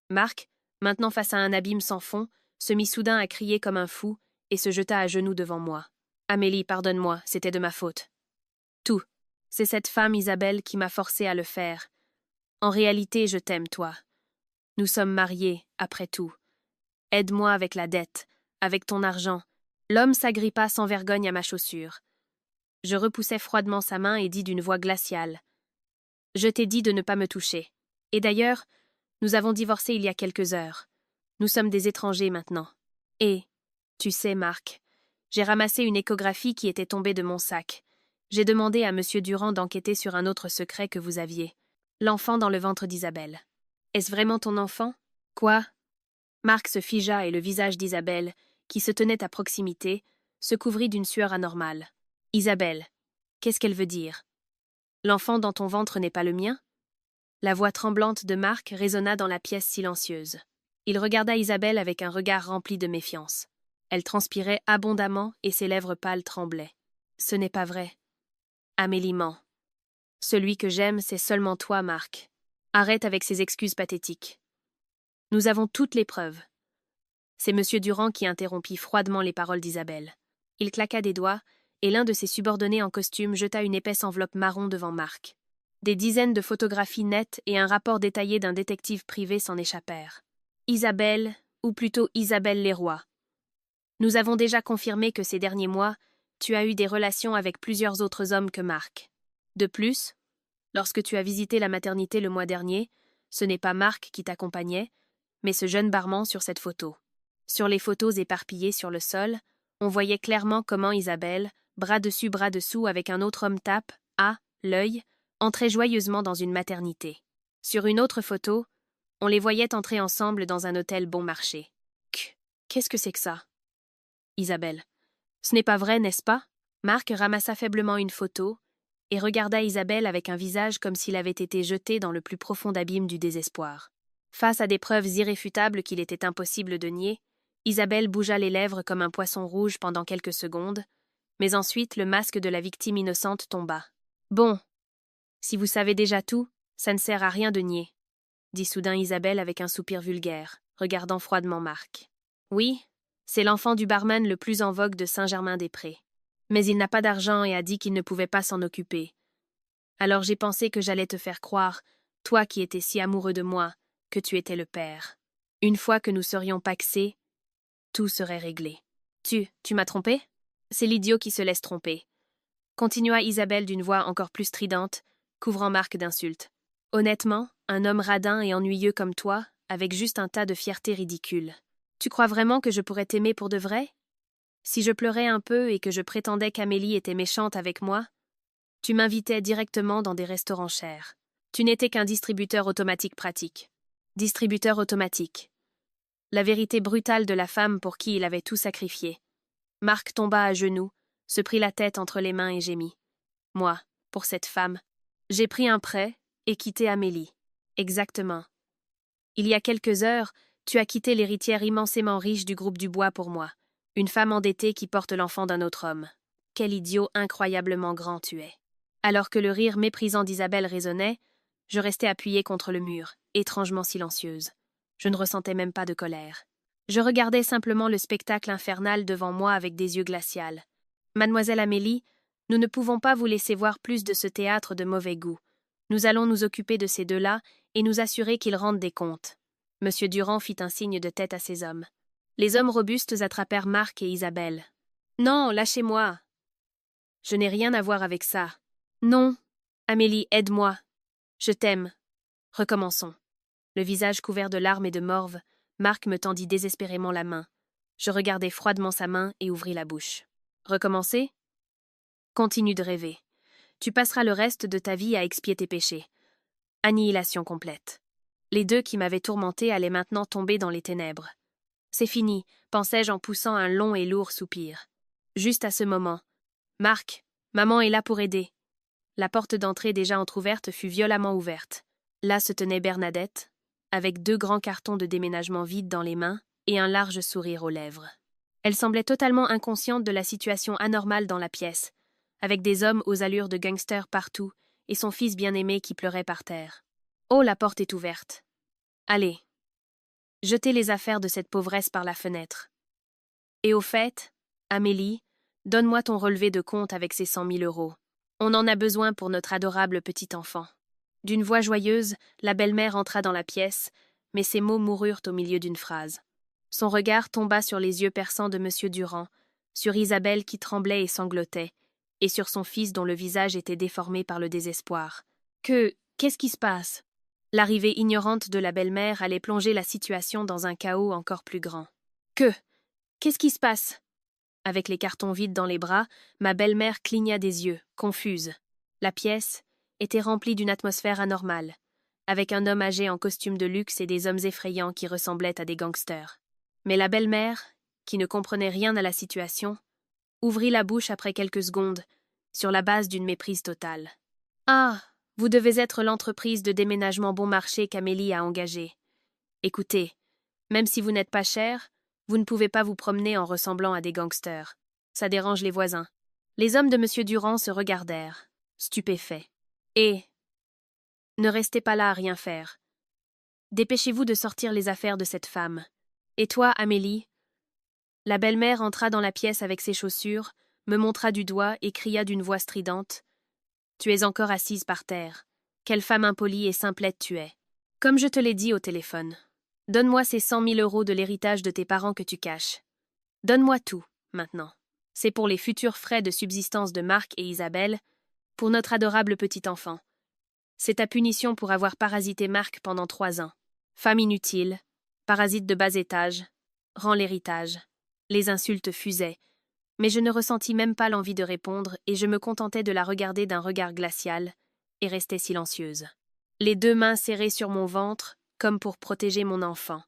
Marc, maintenant face à un abîme sans fond, se mit soudain à crier comme un fou et se jeta à genoux devant moi. « Amélie, pardonne-moi, c'était de ma faute. » Tout. C'est cette femme, Isabelle, qui m'a forcé à le faire. En réalité, je t'aime, toi. Nous sommes mariés, après tout. Aide-moi avec la dette, avec ton argent. L'homme s'agrippa sans vergogne à ma chaussure. Je repoussai froidement sa main et dis d'une voix glaciale. Je t'ai dit de ne pas me toucher. Et d'ailleurs, nous avons divorcé il y a quelques heures. Nous sommes des étrangers maintenant. Et, tu sais, Marc, j'ai ramassé une échographie qui était tombée de mon sac. J'ai demandé à M. Durand d'enquêter sur un autre secret que vous aviez. L'enfant dans le ventre d'Isabelle. Est-ce vraiment ton enfant? Quoi? Marc se figea et le visage d'Isabelle, qui se tenait à proximité, se couvrit d'une sueur anormale. Isabelle, qu'est-ce qu'elle veut dire? L'enfant dans ton ventre n'est pas le mien? La voix tremblante de Marc résonna dans la pièce silencieuse. Il regarda Isabelle avec un regard rempli de méfiance. Elle transpirait abondamment et ses lèvres pâles tremblaient. Ce n'est pas vrai. Amélie ment. Celui que j'aime, c'est seulement toi, Marc. Arrête avec ces excuses pathétiques. Nous avons toutes les preuves. C'est M. Durand qui interrompit froidement les paroles d'Isabelle. Il claqua des doigts, et l'un de ses subordonnés en costume jeta une épaisse enveloppe marron devant Marc. Des dizaines de photographies nettes et un rapport détaillé d'un détective privé s'en échappèrent. Isabelle, ou plutôt Isabelle Leroy. Nous avons déjà confirmé que ces derniers mois, tu as eu des relations avec plusieurs autres hommes que Marc. De plus, lorsque tu as visité la maternité le mois dernier, ce n'est pas Marc qui t'accompagnait, mais ce jeune barman sur cette photo. Sur les photos éparpillées sur le sol, on voyait clairement comment Isabelle, bras dessus bras dessous avec un autre homme tape, à l'œil, entrait joyeusement dans une maternité. Sur une autre photo, on les voyait entrer ensemble dans un hôtel bon marché. Qu'est-ce que c'est que ça? Isabelle. Ce n'est pas vrai, n'est-ce pas? Marc ramassa faiblement une photo et regarda Isabelle avec un visage comme s'il avait été jeté dans le plus profond abîme du désespoir. Face à des preuves irréfutables qu'il était impossible de nier, Isabelle bougea les lèvres comme un poisson rouge pendant quelques secondes, mais ensuite le masque de la victime innocente tomba. « Bon, si vous savez déjà tout, ça ne sert à rien de nier, » dit soudain Isabelle avec un soupir vulgaire, regardant froidement Marc. « Oui, c'est l'enfant du barman le plus en vogue de Saint-Germain-des-Prés. Mais il n'a pas d'argent et a dit qu'il ne pouvait pas s'en occuper. Alors j'ai pensé que j'allais te faire croire, toi qui étais si amoureux de moi, que tu étais le père. Une fois que nous serions pacsés, tout serait réglé. Tu m'as trompé? C'est l'idiot qui se laisse tromper. » Continua Isabelle d'une voix encore plus stridente, couvrant Marc d'insultes. « Honnêtement, un homme radin et ennuyeux comme toi, avec juste un tas de fierté ridicule. Tu crois vraiment que je pourrais t'aimer pour de vrai? Si je pleurais un peu et que je prétendais qu'Amélie était méchante avec moi, tu m'invitais directement dans des restaurants chers. Tu n'étais qu'un distributeur automatique pratique. Distributeur automatique. La vérité brutale de la femme pour qui il avait tout sacrifié. » Marc tomba à genoux, se prit la tête entre les mains et gémit. « Moi, pour cette femme, j'ai pris un prêt et quitté Amélie. Exactement. Il y a quelques heures, tu as quitté l'héritière immensément riche du groupe Dubois pour moi. Une femme endettée qui porte l'enfant d'un autre homme. Quel idiot incroyablement grand tu es. » Alors que le rire méprisant d'Isabelle résonnait, je restais appuyée contre le mur, étrangement silencieuse. Je ne ressentais même pas de colère. Je regardais simplement le spectacle infernal devant moi avec des yeux glacials. « Mademoiselle Amélie, nous ne pouvons pas vous laisser voir plus de ce théâtre de mauvais goût. Nous allons nous occuper de ces deux-là et nous assurer qu'ils rendent des comptes. » Monsieur Durand fit un signe de tête à ses hommes. Les hommes robustes attrapèrent Marc et Isabelle. « Non, lâchez-moi. Je n'ai rien à voir avec ça. Non. Amélie, aide-moi. Je t'aime. Recommençons. » Le visage couvert de larmes et de morve, Marc me tendit désespérément la main. Je regardai froidement sa main et ouvris la bouche. « Recommencer? Continue de rêver. Tu passeras le reste de ta vie à expier tes péchés. Annihilation complète. » Les deux qui m'avaient tourmenté allaient maintenant tomber dans les ténèbres. « C'est fini, pensai-je en poussant un long et lourd soupir. Juste à ce moment. « Marc, maman est là pour aider. » La porte d'entrée déjà entr'ouverte fut violemment ouverte. Là se tenait Bernadette, avec 2 grands cartons de déménagement vides dans les mains et un large sourire aux lèvres. Elle semblait totalement inconsciente de la situation anormale dans la pièce, avec des hommes aux allures de gangsters partout et son fils bien-aimé qui pleurait par terre. « Oh, la porte est ouverte. Allez. Jetez les affaires de cette pauvresse par la fenêtre. Et au fait, Amélie, donne-moi ton relevé de compte avec ces 100 000 euros. On en a besoin pour notre adorable petit enfant. D'une voix joyeuse, la belle-mère entra dans la pièce, mais ses mots moururent au milieu d'une phrase. Son regard tomba sur les yeux perçants de M. Durand, sur Isabelle qui tremblait et sanglotait, et sur son fils dont le visage était déformé par le désespoir. Qu'est-ce qui se passe? L'arrivée ignorante de la belle-mère allait plonger la situation dans un chaos encore plus grand. Qu'est-ce qui se passe? Avec les cartons vides dans les bras, ma belle-mère cligna des yeux, confuse. La pièce était remplie d'une atmosphère anormale, avec un homme âgé en costume de luxe et des hommes effrayants qui ressemblaient à des gangsters. Mais la belle-mère, qui ne comprenait rien à la situation, ouvrit la bouche après quelques secondes, sur la base d'une méprise totale. « Ah, vous devez être l'entreprise de déménagement bon marché qu'Amélie a engagée. Écoutez, même si vous n'êtes pas cher, vous ne pouvez pas vous promener en ressemblant à des gangsters. Ça dérange les voisins. » Les hommes de M. Durand se regardèrent, stupéfaits. « Et ne restez pas là à rien faire. Dépêchez-vous de sortir les affaires de cette femme. Et toi, Amélie ?» La belle-mère entra dans la pièce avec ses chaussures, me montra du doigt et cria d'une voix stridente. « Tu es encore assise par terre. Quelle femme impolie et simplette tu es. Comme je te l'ai dit au téléphone. Donne-moi ces 100 000 € de l'héritage de tes parents que tu caches. Donne-moi tout, maintenant. C'est pour les futurs frais de subsistance de Marc et Isabelle, pour notre adorable petit enfant. C'est ta punition pour avoir parasité Marc pendant 3 ans. Femme inutile, parasite de bas étage, rends l'héritage. » Les insultes fusaient, mais je ne ressentis même pas l'envie de répondre et je me contentais de la regarder d'un regard glacial et restais silencieuse. Les 2 mains serrées sur mon ventre, comme pour protéger mon enfant.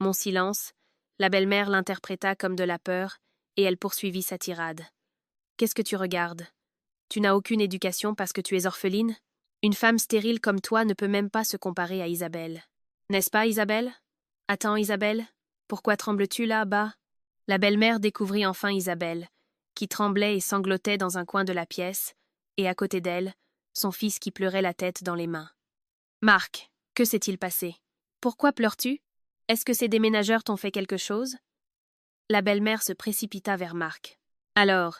Mon silence, la belle-mère l'interpréta comme de la peur et elle poursuivit sa tirade. « Qu'est-ce que tu regardes? Tu n'as aucune éducation parce que tu es orpheline? Une femme stérile comme toi ne peut même pas se comparer à Isabelle. N'est-ce pas, Isabelle? Attends, Isabelle, pourquoi trembles-tu là-bas? » La belle-mère découvrit enfin Isabelle, qui tremblait et sanglotait dans un coin de la pièce, et à côté d'elle, son fils qui pleurait la tête dans les mains. « Marc, que s'est-il passé? Pourquoi pleures-tu? Est-ce que ces déménageurs t'ont fait quelque chose? » La belle-mère se précipita vers Marc. « Alors,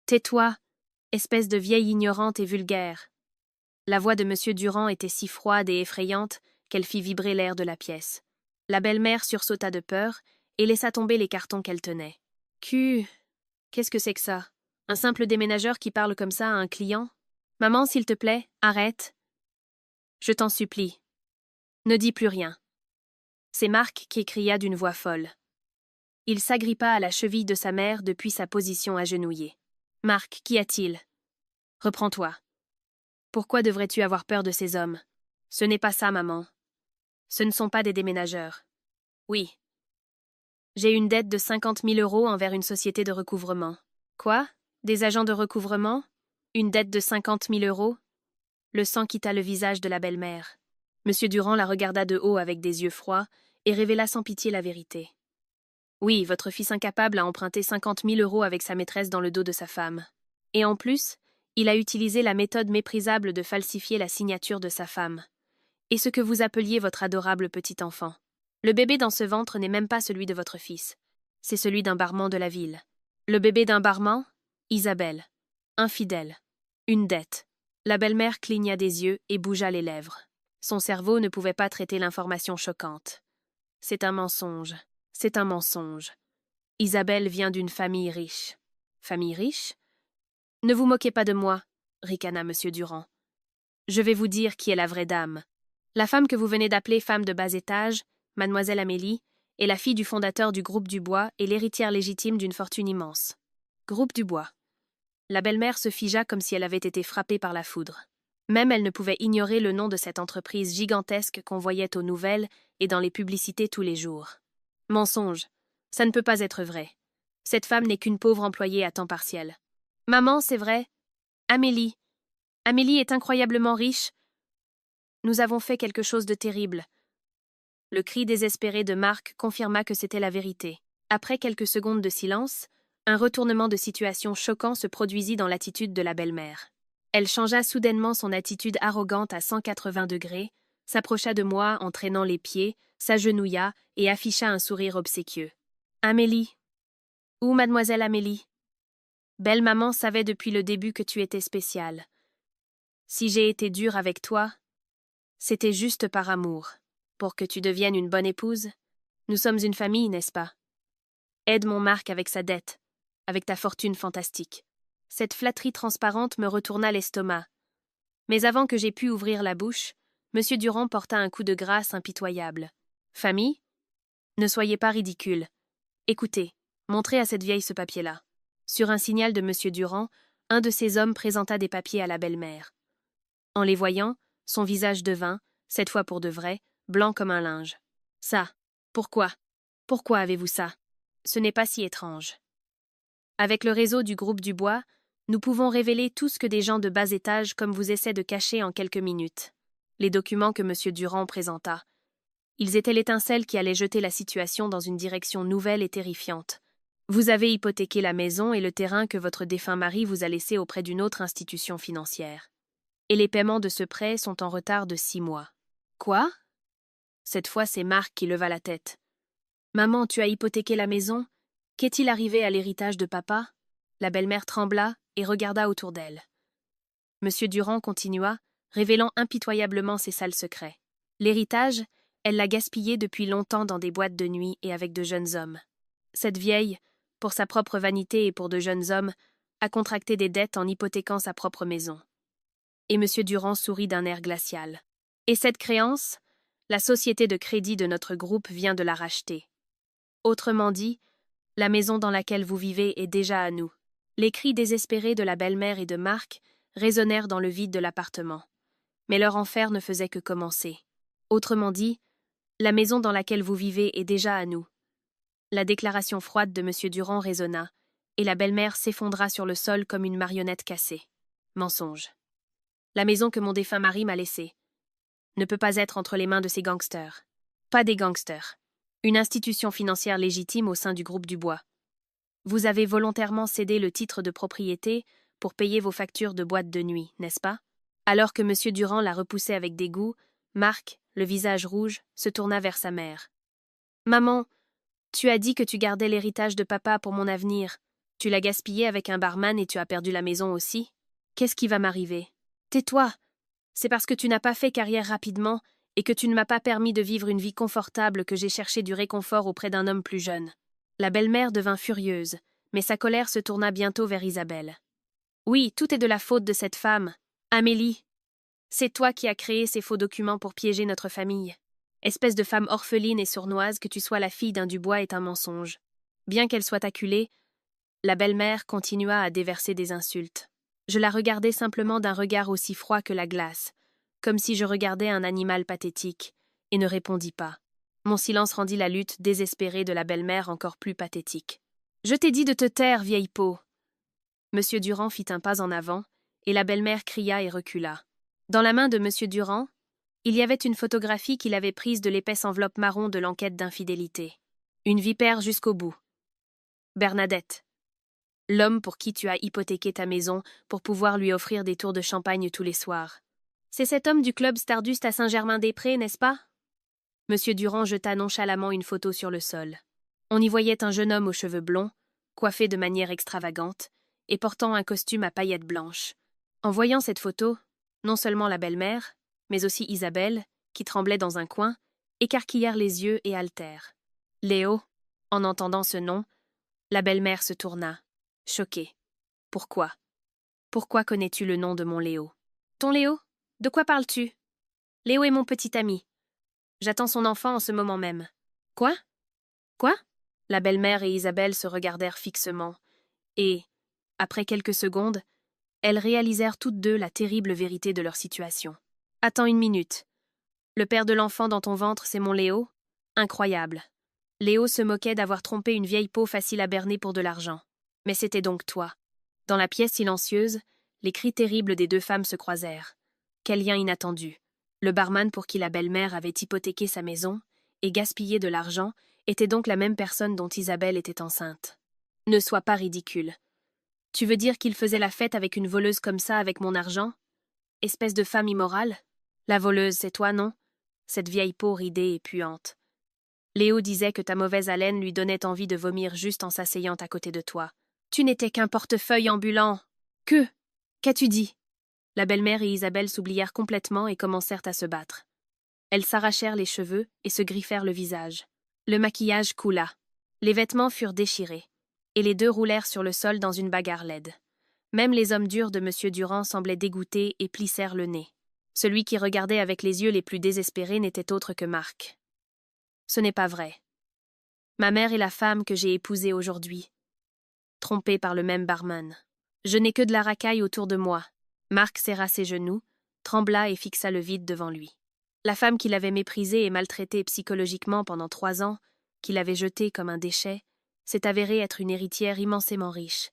tais-toi, espèce de vieille ignorante et vulgaire. » La voix de M. Durand était si froide et effrayante qu'elle fit vibrer l'air de la pièce. La belle-mère sursauta de peur et laissa tomber les cartons qu'elle tenait. « Qu'est-ce que c'est que ça? Un simple déménageur qui parle comme ça à un client? Maman, s'il te plaît, arrête. Je t'en supplie. Ne dis plus rien. » C'est Marc qui cria d'une voix folle. Il s'agrippa à la cheville de sa mère depuis sa position agenouillée. « Marc, qu'y a-t-il? Reprends-toi. Pourquoi devrais-tu avoir peur de ces hommes? Ce n'est pas ça, maman. Ce ne sont pas des déménageurs. Oui. J'ai une dette de 50 000 € envers une société de recouvrement. Quoi? Des agents de recouvrement? Une dette de 50 000 €? Le sang quitta le visage de la belle-mère. M. Durand la regarda de haut avec des yeux froids et révéla sans pitié la vérité. Oui, votre fils incapable a emprunté 50 000 € avec sa maîtresse dans le dos de sa femme. Et en plus, il a utilisé la méthode méprisable de falsifier la signature de sa femme. Et ce que vous appeliez votre adorable petit enfant. Le bébé dans ce ventre n'est même pas celui de votre fils. C'est celui d'un barman de la ville. Le bébé d'un barman? Isabelle. Infidèle. Une dette. La belle-mère cligna des yeux et bougea les lèvres. Son cerveau ne pouvait pas traiter l'information choquante. C'est un mensonge. C'est un mensonge. Isabelle vient d'une famille riche. Famille riche? Ne vous moquez pas de moi, ricana M. Durand. Je vais vous dire qui est la vraie dame. La femme que vous venez d'appeler femme de bas étage, mademoiselle Amélie, est la fille du fondateur du Groupe Dubois et l'héritière légitime d'une fortune immense. Groupe Dubois. La belle-mère se figea comme si elle avait été frappée par la foudre. Même elle ne pouvait ignorer le nom de cette entreprise gigantesque qu'on voyait aux nouvelles et dans les publicités tous les jours. Mensonge. Ça ne peut pas être vrai. Cette femme n'est qu'une pauvre employée à temps partiel. Maman, c'est vrai. Amélie. Amélie est incroyablement riche. Nous avons fait quelque chose de terrible. Le cri désespéré de Marc confirma que c'était la vérité. Après quelques secondes de silence, un retournement de situation choquant se produisit dans l'attitude de la belle-mère. Elle changea soudainement son attitude arrogante à 180 degrés, s'approcha de moi en traînant les pieds, s'agenouilla et afficha un sourire obséquieux. « Amélie. Où mademoiselle Amélie? Belle maman savait depuis le début que tu étais spéciale. Si j'ai été dure avec toi, c'était juste par amour, pour que tu deviennes une bonne épouse. Nous sommes une famille, n'est-ce pas? Aide mon Marc avec sa dette, avec ta fortune fantastique. Cette flatterie transparente me retourna l'estomac. Mais avant que j'aie pu ouvrir la bouche, M. Durand porta un coup de grâce impitoyable. Famille? Ne soyez pas ridicule. Écoutez, montrez à cette vieille ce papier-là. Sur un signal de M. Durand, un de ces hommes présenta des papiers à la belle-mère. En les voyant, son visage devint, cette fois pour de vrai, blanc comme un linge. Ça. Pourquoi? Pourquoi avez-vous ça? Ce n'est pas si étrange. Avec le réseau du groupe Dubois, nous pouvons révéler tout ce que des gens de bas étage comme vous essaient de cacher en quelques minutes. Les documents que M. Durand présenta. Ils étaient l'étincelle qui allait jeter la situation dans une direction nouvelle et terrifiante. Vous avez hypothéqué la maison et le terrain que votre défunt mari vous a laissé auprès d'une autre institution financière. Et les paiements de ce prêt sont en retard de 6 mois. Quoi? Cette fois, c'est Marc qui leva la tête. Maman, tu as hypothéqué la maison? Qu'est-il arrivé à l'héritage de papa? La belle-mère trembla et regarda autour d'elle. M. Durand continua, révélant impitoyablement ses sales secrets. L'héritage, elle l'a gaspillé depuis longtemps dans des boîtes de nuit et avec de jeunes hommes. Cette vieille, pour sa propre vanité et pour de jeunes hommes, a contracté des dettes en hypothéquant sa propre maison. Et M. Durand sourit d'un air glacial. Et cette créance, la société de crédit de notre groupe vient de la racheter. Autrement dit, la maison dans laquelle vous vivez est déjà à nous. Les cris désespérés de la belle-mère et de Marc résonnèrent dans le vide de l'appartement. Mais leur enfer ne faisait que commencer. Autrement dit, la maison dans laquelle vous vivez est déjà à nous. La déclaration froide de M. Durand résonna, et la belle-mère s'effondra sur le sol comme une marionnette cassée. Mensonge. La maison que mon défunt mari m'a laissée ne peut pas être entre les mains de ces gangsters. Pas des gangsters. Une institution financière légitime au sein du groupe Dubois. Vous avez volontairement cédé le titre de propriété pour payer vos factures de boîte de nuit, n'est-ce pas? Alors que M. Durand la repoussait avec dégoût, Marc, le visage rouge, se tourna vers sa mère. « Maman, tu as dit que tu gardais l'héritage de papa pour mon avenir. Tu l'as gaspillé avec un barman et tu as perdu la maison aussi. Qu'est-ce qui va m'arriver? Tais-toi! C'est parce que tu n'as pas fait carrière rapidement et que tu ne m'as pas permis de vivre une vie confortable que j'ai cherché du réconfort auprès d'un homme plus jeune. » La belle-mère devint furieuse, mais sa colère se tourna bientôt vers Isabelle. « Oui, tout est de la faute de cette femme. Amélie, c'est toi qui as créé ces faux documents pour piéger notre famille. Espèce de femme orpheline et sournoise, que tu sois la fille d'un Dubois est un mensonge. » Bien qu'elle soit acculée, la belle-mère continua à déverser des insultes. Je la regardais simplement d'un regard aussi froid que la glace, comme si je regardais un animal pathétique, et ne répondis pas. Mon silence rendit la lutte désespérée de la belle-mère encore plus pathétique. « Je t'ai dit de te taire, vieille peau !» M. Durand fit un pas en avant, et la belle-mère cria et recula. Dans la main de M. Durand, il y avait une photographie qu'il avait prise de l'épaisse enveloppe marron de l'enquête d'infidélité. Une vipère jusqu'au bout. Bernadette. L'homme pour qui tu as hypothéqué ta maison pour pouvoir lui offrir des tours de champagne tous les soirs. C'est cet homme du club Stardust à Saint-Germain-des-Prés, n'est-ce pas? M. Durand jeta nonchalamment une photo sur le sol. On y voyait un jeune homme aux cheveux blonds, coiffé de manière extravagante, et portant un costume à paillettes blanches. En voyant cette photo, non seulement la belle-mère, mais aussi Isabelle, qui tremblait dans un coin, écarquillèrent les yeux et haltèrent. Léo, en entendant ce nom, la belle-mère se tourna, choquée. Pourquoi? Pourquoi connais-tu le nom de mon Léo? Ton Léo? De quoi parles-tu? Léo est mon petit ami. J'attends son enfant en ce moment même. Quoi? Quoi? La belle-mère et Isabelle se regardèrent fixement, et, après quelques secondes, elles réalisèrent toutes deux la terrible vérité de leur situation. Attends une minute. Le père de l'enfant dans ton ventre, c'est mon Léo? Incroyable. Léo se moquait d'avoir trompé une vieille peau facile à berner pour de l'argent. Mais c'était donc toi. Dans la pièce silencieuse, les cris terribles des deux femmes se croisèrent. Quel lien inattendu. Le barman pour qui la belle-mère avait hypothéqué sa maison et gaspillé de l'argent était donc la même personne dont Isabelle était enceinte. Ne sois pas ridicule. Tu veux dire qu'il faisait la fête avec une voleuse comme ça avec mon argent? Espèce de femme immorale? La voleuse, c'est toi, non? Cette vieille peau ridée et puante. Léo disait que ta mauvaise haleine lui donnait envie de vomir juste en s'asseyant à côté de toi. Tu n'étais qu'un portefeuille ambulant. Que? Qu'as-tu dit? La belle-mère et Isabelle s'oublièrent complètement et commencèrent à se battre. Elles s'arrachèrent les cheveux et se griffèrent le visage. Le maquillage coula. Les vêtements furent déchirés. Et les deux roulèrent sur le sol dans une bagarre laide. Même les hommes durs de M. Durand semblaient dégoûtés et plissèrent le nez. Celui qui regardait avec les yeux les plus désespérés n'était autre que Marc. Ce n'est pas vrai. Ma mère est la femme que j'ai épousée aujourd'hui. Trompée par le même barman. Je n'ai que de la racaille autour de moi. Marc serra ses genoux, trembla et fixa le vide devant lui. La femme qu'il avait méprisée et maltraitée psychologiquement pendant 3 ans, qu'il avait jetée comme un déchet, s'est avérée être une héritière immensément riche.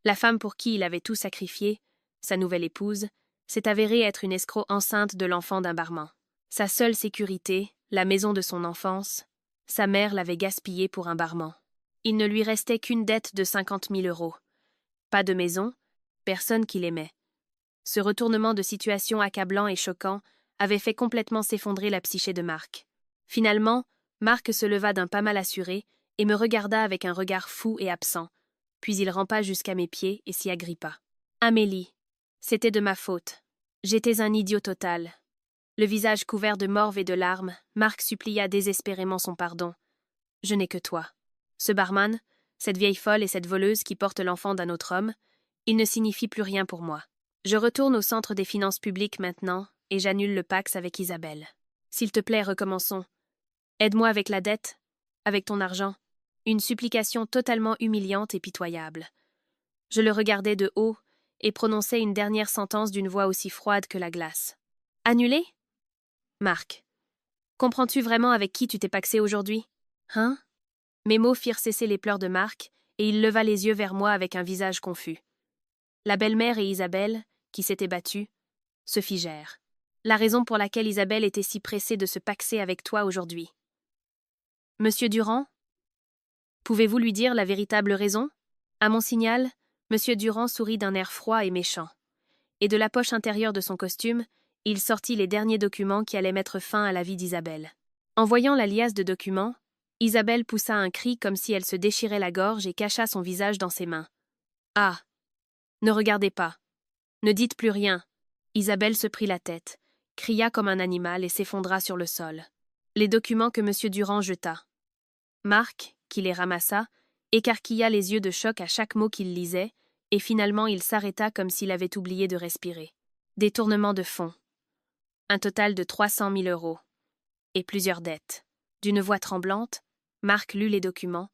La femme pour qui il avait tout sacrifié, sa nouvelle épouse, s'est avérée être une escroc enceinte de l'enfant d'un barman. Sa seule sécurité, la maison de son enfance, sa mère l'avait gaspillée pour un barman. Il ne lui restait qu'une dette de 50 000 euros. Pas de maison, personne qui l'aimait. Ce retournement de situation accablant et choquant avait fait complètement s'effondrer la psyché de Marc. Finalement, Marc se leva d'un pas mal assuré et me regarda avec un regard fou et absent, puis il rampa jusqu'à mes pieds et s'y agrippa. « Amélie, c'était de ma faute. J'étais un idiot total. » Le visage couvert de morve et de larmes, Marc supplia désespérément son pardon. « Je n'ai que toi. Ce barman, cette vieille folle et cette voleuse qui porte l'enfant d'un autre homme, il ne signifie plus rien pour moi. Je retourne au centre des finances publiques maintenant et j'annule le Pacs avec Isabelle. S'il te plaît, recommençons. Aide-moi avec la dette, avec ton argent. » Une supplication totalement humiliante et pitoyable. Je le regardais de haut et prononçais une dernière sentence d'une voix aussi froide que la glace. « Annulé? Marc, comprends-tu vraiment avec qui tu t'es pacsé aujourd'hui? Hein? » Mes mots firent cesser les pleurs de Marc et il leva les yeux vers moi avec un visage confus. La belle-mère et Isabelle, qui s'étaient battues, se figèrent. La raison pour laquelle Isabelle était si pressée de se paxer avec toi aujourd'hui. « Monsieur Durand? Pouvez-vous lui dire la véritable raison? » À mon signal, M. Durand sourit d'un air froid et méchant. Et de la poche intérieure de son costume, il sortit les derniers documents qui allaient mettre fin à la vie d'Isabelle. En voyant la liasse de documents, Isabelle poussa un cri comme si elle se déchirait la gorge et cacha son visage dans ses mains. « Ah! Ne regardez pas. Ne dites plus rien. » Isabelle se prit la tête, cria comme un animal et s'effondra sur le sol. Les documents que M. Durand jeta. Marc, qui les ramassa, écarquilla les yeux de choc à chaque mot qu'il lisait, et finalement il s'arrêta comme s'il avait oublié de respirer. Détournement de fonds. Un total de 300 000 euros. Et plusieurs dettes. D'une voix tremblante, Marc lut les documents,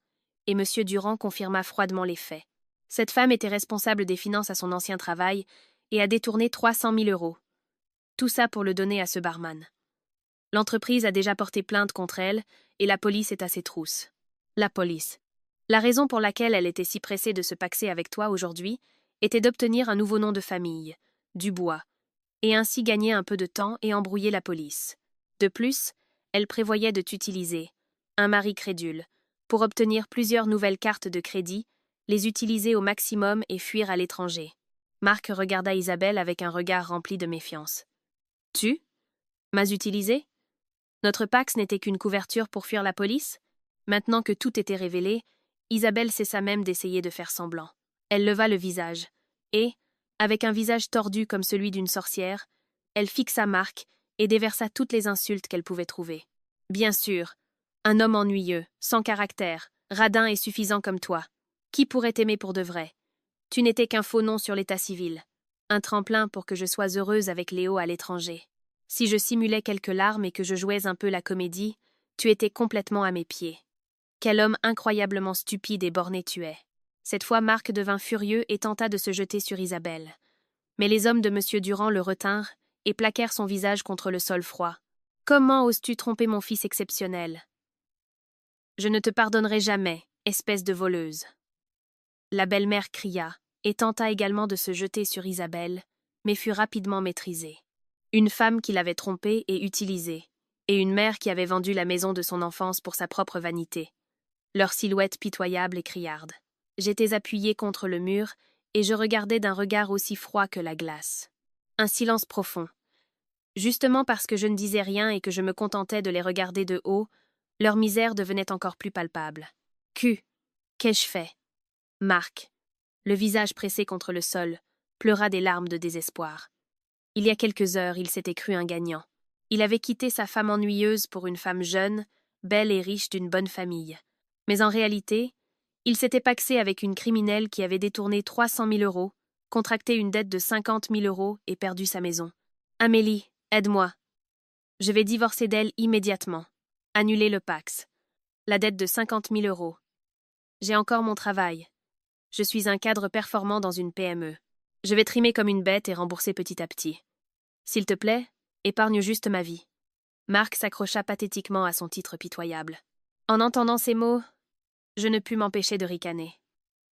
et M. Durand confirma froidement les faits. Cette femme était responsable des finances à son ancien travail et a détourné 300 000 euros. Tout ça pour le donner à ce barman. L'entreprise a déjà porté plainte contre elle, et la police est à ses trousses. La police. La raison pour laquelle elle était si pressée de se paxer avec toi aujourd'hui était d'obtenir un nouveau nom de famille, Dubois, et ainsi gagner un peu de temps et embrouiller la police. De plus, elle prévoyait de t'utiliser, un mari crédule, pour obtenir plusieurs nouvelles cartes de crédit, les utiliser au maximum et fuir à l'étranger. Marc regarda Isabelle avec un regard rempli de méfiance. « Tu? M'as utilisé? Notre Pax n'était qu'une couverture pour fuir la police? » Maintenant que tout était révélé, Isabelle cessa même d'essayer de faire semblant. Elle leva le visage, et, avec un visage tordu comme celui d'une sorcière, elle fixa Marc et déversa toutes les insultes qu'elle pouvait trouver. « Bien sûr, un homme ennuyeux, sans caractère, radin et suffisant comme toi. Qui pourrait t'aimer pour de vrai? Tu n'étais qu'un faux nom sur l'état civil, un tremplin pour que je sois heureuse avec Léo à l'étranger. Si je simulais quelques larmes et que je jouais un peu la comédie, tu étais complètement à mes pieds. Quel homme incroyablement stupide et borné tu es. » Cette fois Marc devint furieux et tenta de se jeter sur Isabelle. Mais les hommes de M. Durand le retinrent et plaquèrent son visage contre le sol froid. « Comment oses-tu tromper mon fils exceptionnel? Je ne te pardonnerai jamais, espèce de voleuse. » La belle-mère cria et tenta également de se jeter sur Isabelle, mais fut rapidement maîtrisée. Une femme qui l'avait trompée et utilisée, et une mère qui avait vendu la maison de son enfance pour sa propre vanité. Leur silhouette pitoyable et criarde. J'étais appuyée contre le mur et je regardais d'un regard aussi froid que la glace. Un silence profond. Justement parce que je ne disais rien et que je me contentais de les regarder de haut, leur misère devenait encore plus palpable. Qu'ai-je fait? Marc, le visage pressé contre le sol, pleura des larmes de désespoir. Il y a quelques heures, il s'était cru un gagnant. Il avait quitté sa femme ennuyeuse pour une femme jeune, belle et riche d'une bonne famille. Mais en réalité, il s'était pacsé avec une criminelle qui avait détourné 300 000 euros, contracté une dette de 50 000 euros et perdu sa maison. Amélie, aide-moi. Je vais divorcer d'elle immédiatement. Annuler le Pacs. La dette de 50 000 euros. J'ai encore mon travail. Je suis un cadre performant dans une PME. Je vais trimer comme une bête et rembourser petit à petit. S'il te plaît, épargne juste ma vie. Marc s'accrocha pathétiquement à son titre pitoyable. En entendant ces mots, je ne pus m'empêcher de ricaner.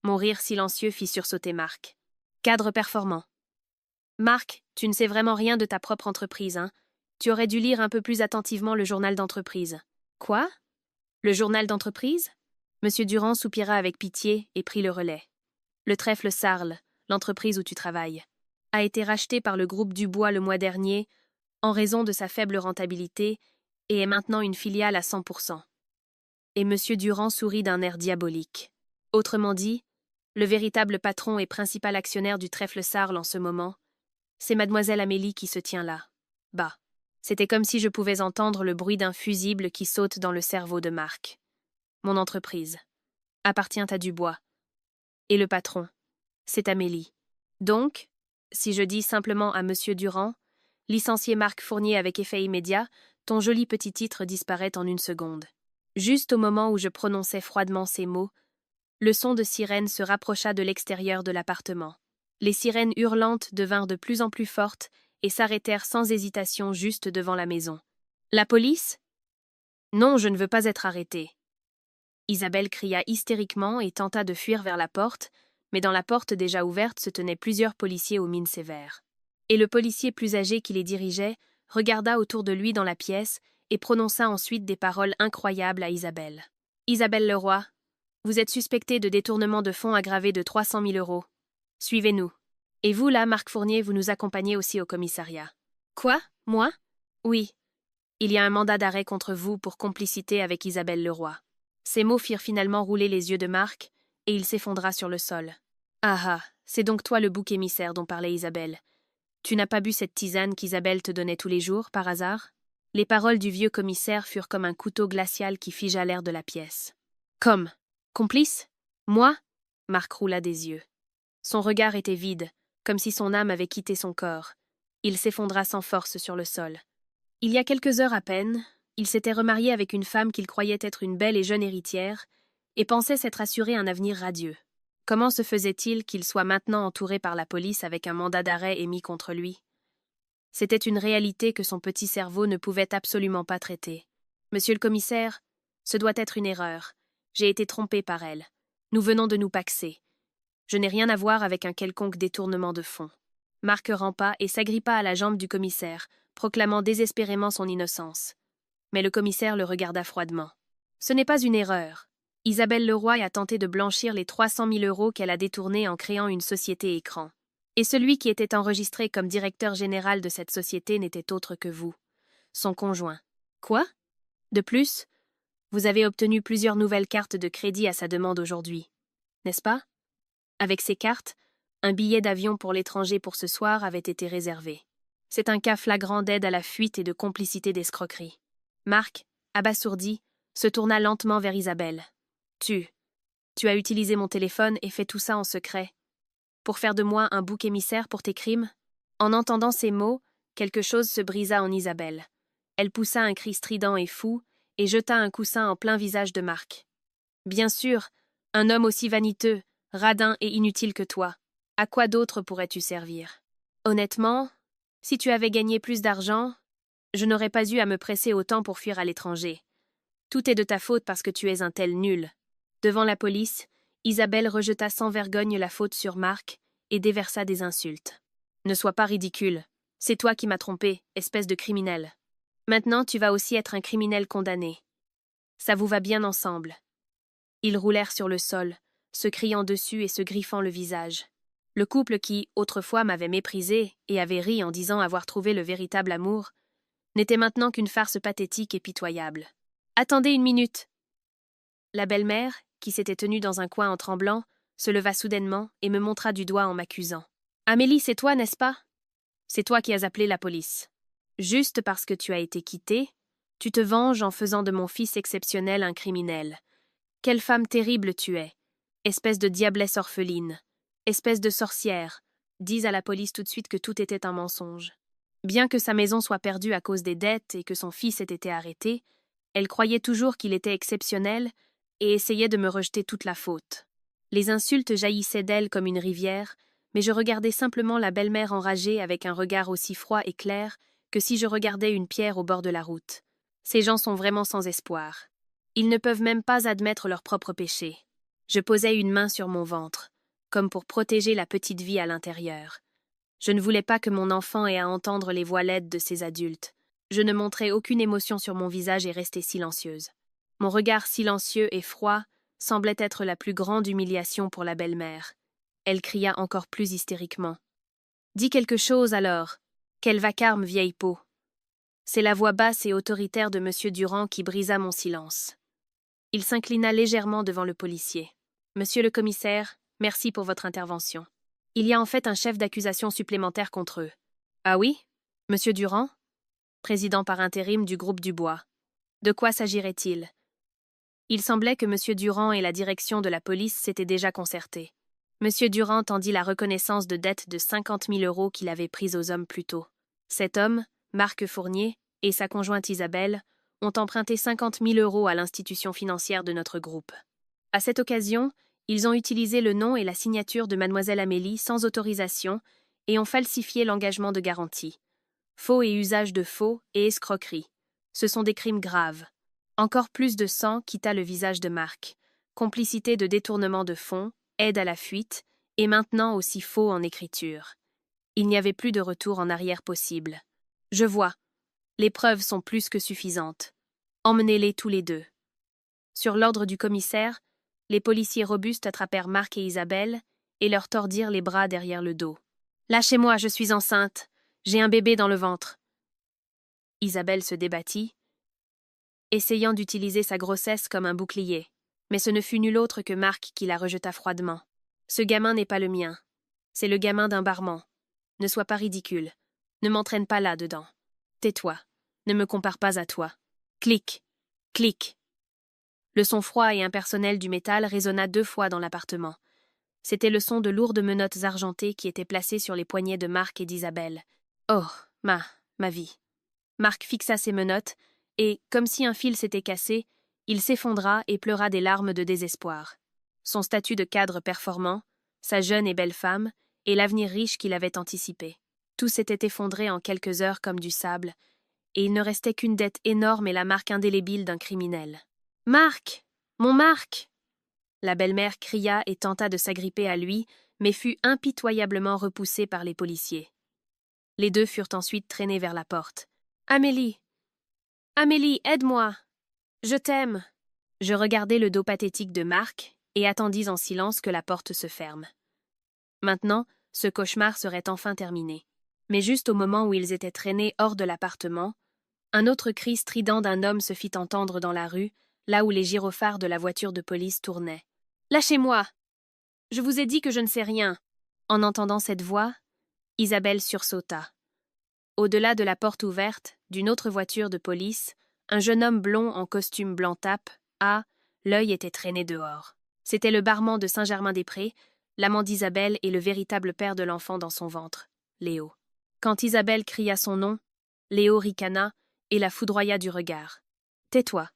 Mon rire silencieux fit sursauter Marc. Cadre performant. Marc, tu ne sais vraiment rien de ta propre entreprise, hein? Tu aurais dû lire un peu plus attentivement le journal d'entreprise. Quoi? Le journal d'entreprise? Monsieur Durand soupira avec pitié et prit le relais. Le trèfle Sarl, l'entreprise où tu travailles, a été racheté par le groupe Dubois le mois dernier en raison de sa faible rentabilité et est maintenant une filiale à 100%. Et Monsieur Durand sourit d'un air diabolique. Autrement dit, le véritable patron et principal actionnaire du trèfle Sarl en ce moment, c'est mademoiselle Amélie qui se tient là. Bah, c'était comme si je pouvais entendre le bruit d'un fusible qui saute dans le cerveau de Marc. Mon entreprise appartient à Dubois. Et le patron, c'est Amélie. Donc, si je dis simplement à Monsieur Durand, licencier Marc Fournier avec effet immédiat, ton joli petit titre disparaît en une seconde. Juste au moment où je prononçais froidement ces mots, le son de sirène se rapprocha de l'extérieur de l'appartement. Les sirènes hurlantes devinrent de plus en plus fortes et s'arrêtèrent sans hésitation juste devant la maison. La police? Non, je ne veux pas être arrêtée. Isabelle cria hystériquement et tenta de fuir vers la porte, mais dans la porte déjà ouverte se tenaient plusieurs policiers aux mines sévères. Et le policier plus âgé qui les dirigeait regarda autour de lui dans la pièce et prononça ensuite des paroles incroyables à Isabelle. « Isabelle Leroy, vous êtes suspectée de détournement de fonds aggravé de 300 000 euros. Suivez-nous. Et vous, là, Marc Fournier, vous nous accompagnez aussi au commissariat. »« Quoi? Moi? »« Oui. Il y a un mandat d'arrêt contre vous pour complicité avec Isabelle Leroy. » Ces mots firent finalement rouler les yeux de Marc, et il s'effondra sur le sol. « Ah ah, c'est donc toi le bouc émissaire dont parlait Isabelle. Tu n'as pas bu cette tisane qu'Isabelle te donnait tous les jours, par hasard ?» Les paroles du vieux commissaire furent comme un couteau glacial qui figea l'air de la pièce. « Comme? Complice? Moi ?» Marc roula des yeux. Son regard était vide, comme si son âme avait quitté son corps. Il s'effondra sans force sur le sol. Il y a quelques heures à peine, il s'était remarié avec une femme qu'il croyait être une belle et jeune héritière, et pensait s'être assuré un avenir radieux. Comment se faisait-il qu'il soit maintenant entouré par la police avec un mandat d'arrêt émis contre lui? C'était une réalité que son petit cerveau ne pouvait absolument pas traiter. « Monsieur le commissaire, ce doit être une erreur. J'ai été trompé par elle. Nous venons de nous paxer. Je n'ai rien à voir avec un quelconque détournement de fonds. » Marc rampa et s'agrippa à la jambe du commissaire, proclamant désespérément son innocence. Mais le commissaire le regarda froidement. « Ce n'est pas une erreur. Isabelle Leroy a tenté de blanchir les 300 000 euros qu'elle a détournés en créant une société écran. Et celui qui était enregistré comme directeur général de cette société n'était autre que vous, son conjoint. Quoi? De plus, vous avez obtenu plusieurs nouvelles cartes de crédit à sa demande aujourd'hui, n'est-ce pas? Avec ces cartes, un billet d'avion pour l'étranger pour ce soir avait été réservé. C'est un cas flagrant d'aide à la fuite et de complicité d'escroquerie. » Marc, abasourdi, se tourna lentement vers Isabelle. « Tu as utilisé mon téléphone et fait tout ça en secret. Pour faire de moi un bouc émissaire pour tes crimes ?» En entendant ces mots, quelque chose se brisa en Isabelle. Elle poussa un cri strident et fou et jeta un coussin en plein visage de Marc. « Bien sûr, un homme aussi vaniteux, radin et inutile que toi. À quoi d'autre pourrais-tu servir? Honnêtement, si tu avais gagné plus d'argent, je n'aurais pas eu à me presser autant pour fuir à l'étranger. Tout est de ta faute parce que tu es un tel nul. » Devant la police, Isabelle rejeta sans vergogne la faute sur Marc et déversa des insultes. « Ne sois pas ridicule. C'est toi qui m'as trompé, espèce de criminel. Maintenant, tu vas aussi être un criminel condamné. Ça vous va bien ensemble. » Ils roulèrent sur le sol, se criant dessus et se griffant le visage. Le couple qui, autrefois, m'avait méprisé et avait ri en disant avoir trouvé le véritable amour, n'était maintenant qu'une farce pathétique et pitoyable. « Attendez une minute !» La belle-mère, qui s'était tenue dans un coin en tremblant, se leva soudainement et me montra du doigt en m'accusant. « Amélie, c'est toi, n'est-ce pas? C'est toi qui as appelé la police. Juste parce que tu as été quittée, tu te venges en faisant de mon fils exceptionnel un criminel. Quelle femme terrible tu es! Espèce de diablesse orpheline. Espèce de sorcière. » Dis à la police tout de suite que tout était un mensonge. Bien que sa maison soit perdue à cause des dettes et que son fils ait été arrêté, elle croyait toujours qu'il était exceptionnel et essayait de me rejeter toute la faute. Les insultes jaillissaient d'elle comme une rivière, mais je regardais simplement la belle-mère enragée avec un regard aussi froid et clair que si je regardais une pierre au bord de la route. Ces gens sont vraiment sans espoir. Ils ne peuvent même pas admettre leur propre péché. Je posais une main sur mon ventre, comme pour protéger la petite vie à l'intérieur. Je ne voulais pas que mon enfant ait à entendre les voix laides de ces adultes. Je ne montrais aucune émotion sur mon visage et restais silencieuse. Mon regard silencieux et froid semblait être la plus grande humiliation pour la belle-mère. Elle cria encore plus hystériquement. « Dis quelque chose alors. Quel vacarme, vieille peau. » C'est la voix basse et autoritaire de M. Durand qui brisa mon silence. Il s'inclina légèrement devant le policier. « Monsieur le commissaire, merci pour votre intervention. Il y a en fait un chef d'accusation supplémentaire contre eux. »« Ah oui? Monsieur Durand ?» Président par intérim du groupe Dubois. De quoi s'agirait-il? Il semblait que M. Durand et la direction de la police s'étaient déjà concertés. M. Durand tendit la reconnaissance de dette de 50 000 € qu'il avait prise aux hommes plus tôt. Cet homme, Marc Fournier, et sa conjointe Isabelle, ont emprunté 50 000 € à l'institution financière de notre groupe. À cette occasion, ils ont utilisé le nom et la signature de Mademoiselle Amélie sans autorisation et ont falsifié l'engagement de garantie. Faux et usage de faux et escroquerie. Ce sont des crimes graves. Encore plus de sang quitta le visage de Marc. Complicité de détournement de fonds, aide à la fuite, et maintenant aussi faux en écriture. Il n'y avait plus de retour en arrière possible. Je vois. Les preuves sont plus que suffisantes. Emmenez-les tous les deux. Sur l'ordre du commissaire, les policiers robustes attrapèrent Marc et Isabelle et leur tordirent les bras derrière le dos. « Lâchez-moi, je suis enceinte. J'ai un bébé dans le ventre. » Isabelle se débattit, essayant d'utiliser sa grossesse comme un bouclier. Mais ce ne fut nul autre que Marc qui la rejeta froidement. « Ce gamin n'est pas le mien. C'est le gamin d'un barman. Ne sois pas ridicule. Ne m'entraîne pas là-dedans. Tais-toi. Ne me compare pas à toi. » Clic. Clic. Le son froid et impersonnel du métal résonna 2 fois dans l'appartement. C'était le son de lourdes menottes argentées qui étaient placées sur les poignets de Marc et d'Isabelle. « Oh, ma vie. » Marc fixa ses menottes, et, comme si un fil s'était cassé, il s'effondra et pleura des larmes de désespoir. Son statut de cadre performant, sa jeune et belle femme, et l'avenir riche qu'il avait anticipé. Tout s'était effondré en quelques heures comme du sable, et il ne restait qu'une dette énorme et la marque indélébile d'un criminel. « Marc! Mon Marc !» La belle-mère cria et tenta de s'agripper à lui, mais fut impitoyablement repoussée par les policiers. Les deux furent ensuite traînés vers la porte. « Amélie! Amélie, aide-moi! Je t'aime! » Je regardai le dos pathétique de Marc et attendis en silence que la porte se ferme. Maintenant, ce cauchemar serait enfin terminé. Mais juste au moment où ils étaient traînés hors de l'appartement, un autre cri strident d'un homme se fit entendre dans la rue, là où les gyrophares de la voiture de police tournaient. « Lâchez-moi! Je vous ai dit que je ne sais rien. » En entendant cette voix, Isabelle sursauta. Au-delà de la porte ouverte, d'une autre voiture de police, un jeune homme blond en costume blanc tape, l'œil était traîné dehors. C'était le barman de Saint-Germain-des-Prés, l'amant d'Isabelle et le véritable père de l'enfant dans son ventre, Léo. Quand Isabelle cria son nom, Léo ricana et la foudroya du regard. « Tais-toi.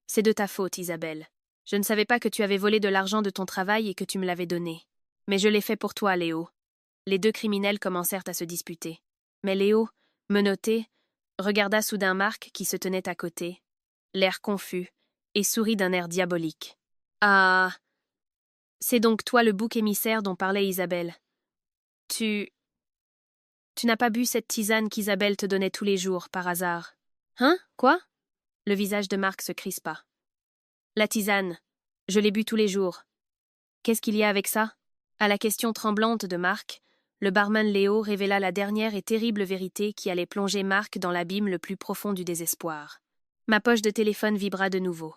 C'est de ta faute, Isabelle. Je ne savais pas que tu avais volé de l'argent de ton travail et que tu me l'avais donné. Mais je l'ai fait pour toi, Léo. » Les deux criminels commencèrent à se disputer. Mais Léo, menotté, regarda soudain Marc qui se tenait à côté, l'air confus, et sourit d'un air diabolique. « Ah, c'est donc toi le bouc émissaire dont parlait Isabelle. Tu n'as pas bu cette tisane qu'Isabelle te donnait tous les jours, par hasard. Hein, quoi ?» Le visage de Marc se crispa. « La tisane. Je l'ai bu tous les jours. Qu'est-ce qu'il y a avec ça ?» À la question tremblante de Marc, le barman Léo révéla la dernière et terrible vérité qui allait plonger Marc dans l'abîme le plus profond du désespoir. Ma poche de téléphone vibra de nouveau.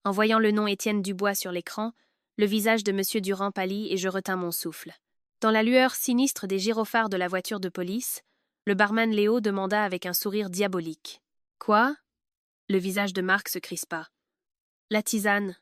En voyant le nom Étienne Dubois sur l'écran, Le visage de M. Durand pâlit et je retins mon souffle. Dans la lueur sinistre des gyrophares de la voiture de police, le barman Léo demanda avec un sourire diabolique. « Quoi ?» Le visage de Marc se crispa. « La tisane.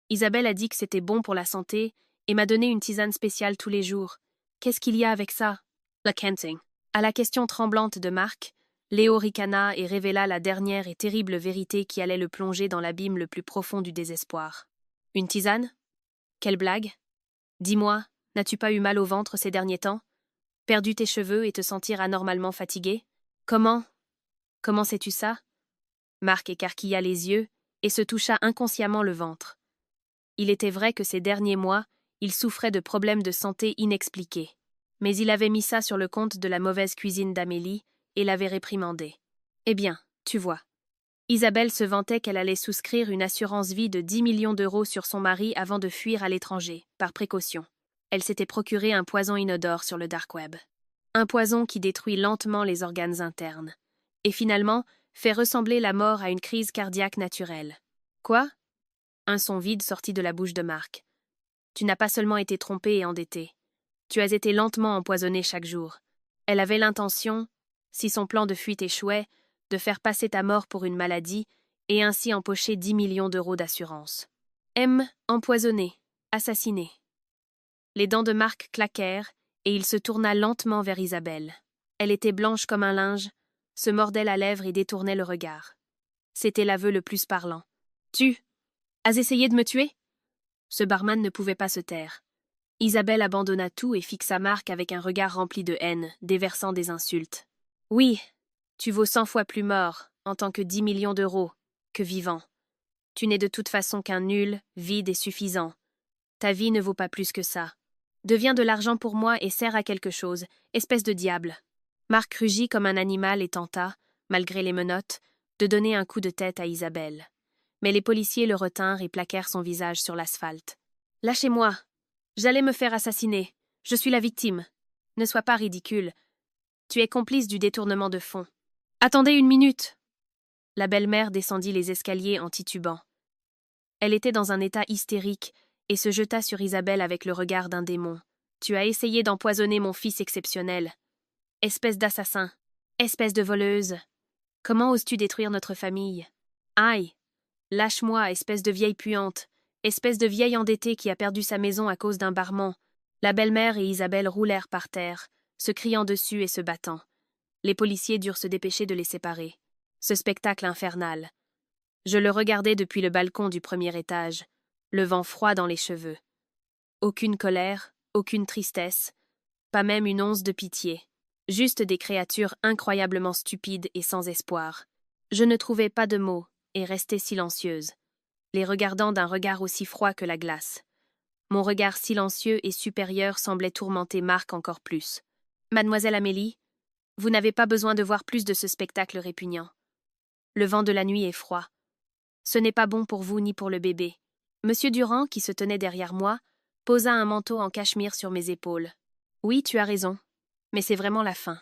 Isabelle a dit que c'était bon pour la santé et m'a donné une tisane spéciale tous les jours. Qu'est-ce qu'il y a avec ça ?»« La canting. » À la question tremblante de Marc, Léo ricana et révéla la dernière et terrible vérité qui allait le plonger dans l'abîme le plus profond du désespoir. « Une tisane ? Quelle blague ? Dis-moi, n'as-tu pas eu mal au ventre ces derniers temps ? Perdu tes cheveux et te sentir anormalement fatigué ? Comment sais-tu ça ?» Marc écarquilla les yeux et se toucha inconsciemment le ventre. Il était vrai que ces derniers mois, il souffrait de problèmes de santé inexpliqués. Mais il avait mis ça sur le compte de la mauvaise cuisine d'Amélie et l'avait réprimandée. Eh bien, tu vois. Isabelle se vantait qu'elle allait souscrire une assurance vie de 10 millions d'euros sur son mari avant de fuir à l'étranger, par précaution. Elle s'était procuré un poison inodore sur le dark web. Un poison qui détruit lentement les organes internes. Et finalement, fait ressembler la mort à une crise cardiaque naturelle. Quoi ? Un son vide sortit de la bouche de Marc. Tu n'as pas seulement été trompé et endetté. Tu as été lentement empoisonné chaque jour. Elle avait l'intention, si son plan de fuite échouait, de faire passer ta mort pour une maladie et ainsi empocher 10 millions d'euros d'assurance. Empoisonné, assassiné. Les dents de Marc claquèrent et il se tourna lentement vers Isabelle. Elle était blanche comme un linge, se mordait la lèvre et détournait le regard. C'était l'aveu le plus parlant. « Tu as essayé de me tuer ?» Ce barman ne pouvait pas se taire. Isabelle abandonna tout et fixa Marc avec un regard rempli de haine, déversant des insultes. « Oui, tu vaux 100 fois plus mort, en tant que 10 millions d'euros, que vivant. Tu n'es de toute façon qu'un nul, vide et suffisant. Ta vie ne vaut pas plus que ça. Deviens de l'argent pour moi et sers à quelque chose, espèce de diable. » Marc rugit comme un animal et tenta, malgré les menottes, de donner un coup de tête à Isabelle. Mais les policiers le retinrent et plaquèrent son visage sur l'asphalte. « Lâchez-moi. J'allais me faire assassiner. Je suis la victime. Ne sois pas ridicule. Tu es complice du détournement de fonds. Attendez une minute. » La belle-mère descendit les escaliers en titubant. Elle était dans un état hystérique et se jeta sur Isabelle avec le regard d'un démon. « Tu as essayé d'empoisonner mon fils exceptionnel. Espèce d'assassin. Espèce de voleuse. Comment oses-tu détruire notre famille? Aïe! Lâche-moi, espèce de vieille puante. Espèce de vieille endettée qui a perdu sa maison à cause d'un barman. » La belle-mère et Isabelle roulèrent par terre, se criant dessus et se battant. Les policiers durent se dépêcher de les séparer. Ce spectacle infernal. Je le regardais depuis le balcon du premier étage, le vent froid dans les cheveux. Aucune colère, aucune tristesse, pas même une once de pitié. Juste des créatures incroyablement stupides et sans espoir. Je ne trouvais pas de mots et restais silencieuse, les regardant d'un regard aussi froid que la glace. Mon regard silencieux et supérieur semblait tourmenter Marc encore plus. « Mademoiselle Amélie, vous n'avez pas besoin de voir plus de ce spectacle répugnant. Le vent de la nuit est froid. Ce n'est pas bon pour vous ni pour le bébé. » Monsieur Durand, qui se tenait derrière moi, posa un manteau en cachemire sur mes épaules. « Oui, tu as raison. Mais c'est vraiment la fin. »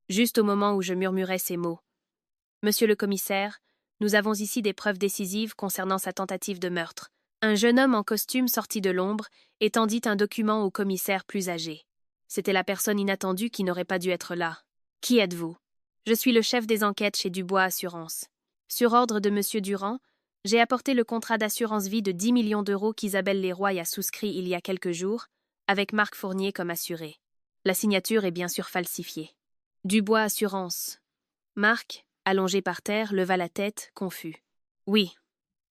Juste au moment où je murmurais ces mots. « Monsieur le commissaire, nous avons ici des preuves décisives concernant sa tentative de meurtre. » Un jeune homme en costume sortit de l'ombre et tendit un document au commissaire plus âgé. C'était la personne inattendue qui n'aurait pas dû être là. « Qui êtes-vous ? » « Je suis le chef des enquêtes chez Dubois Assurance. Sur ordre de Monsieur Durand, j'ai apporté le contrat d'assurance vie de 10 millions d'euros qu'Isabelle Leroy a souscrit il y a quelques jours, avec Marc Fournier comme assuré. La signature est bien sûr falsifiée. Dubois Assurance. Marc, allongé par terre, leva la tête, confus. Oui.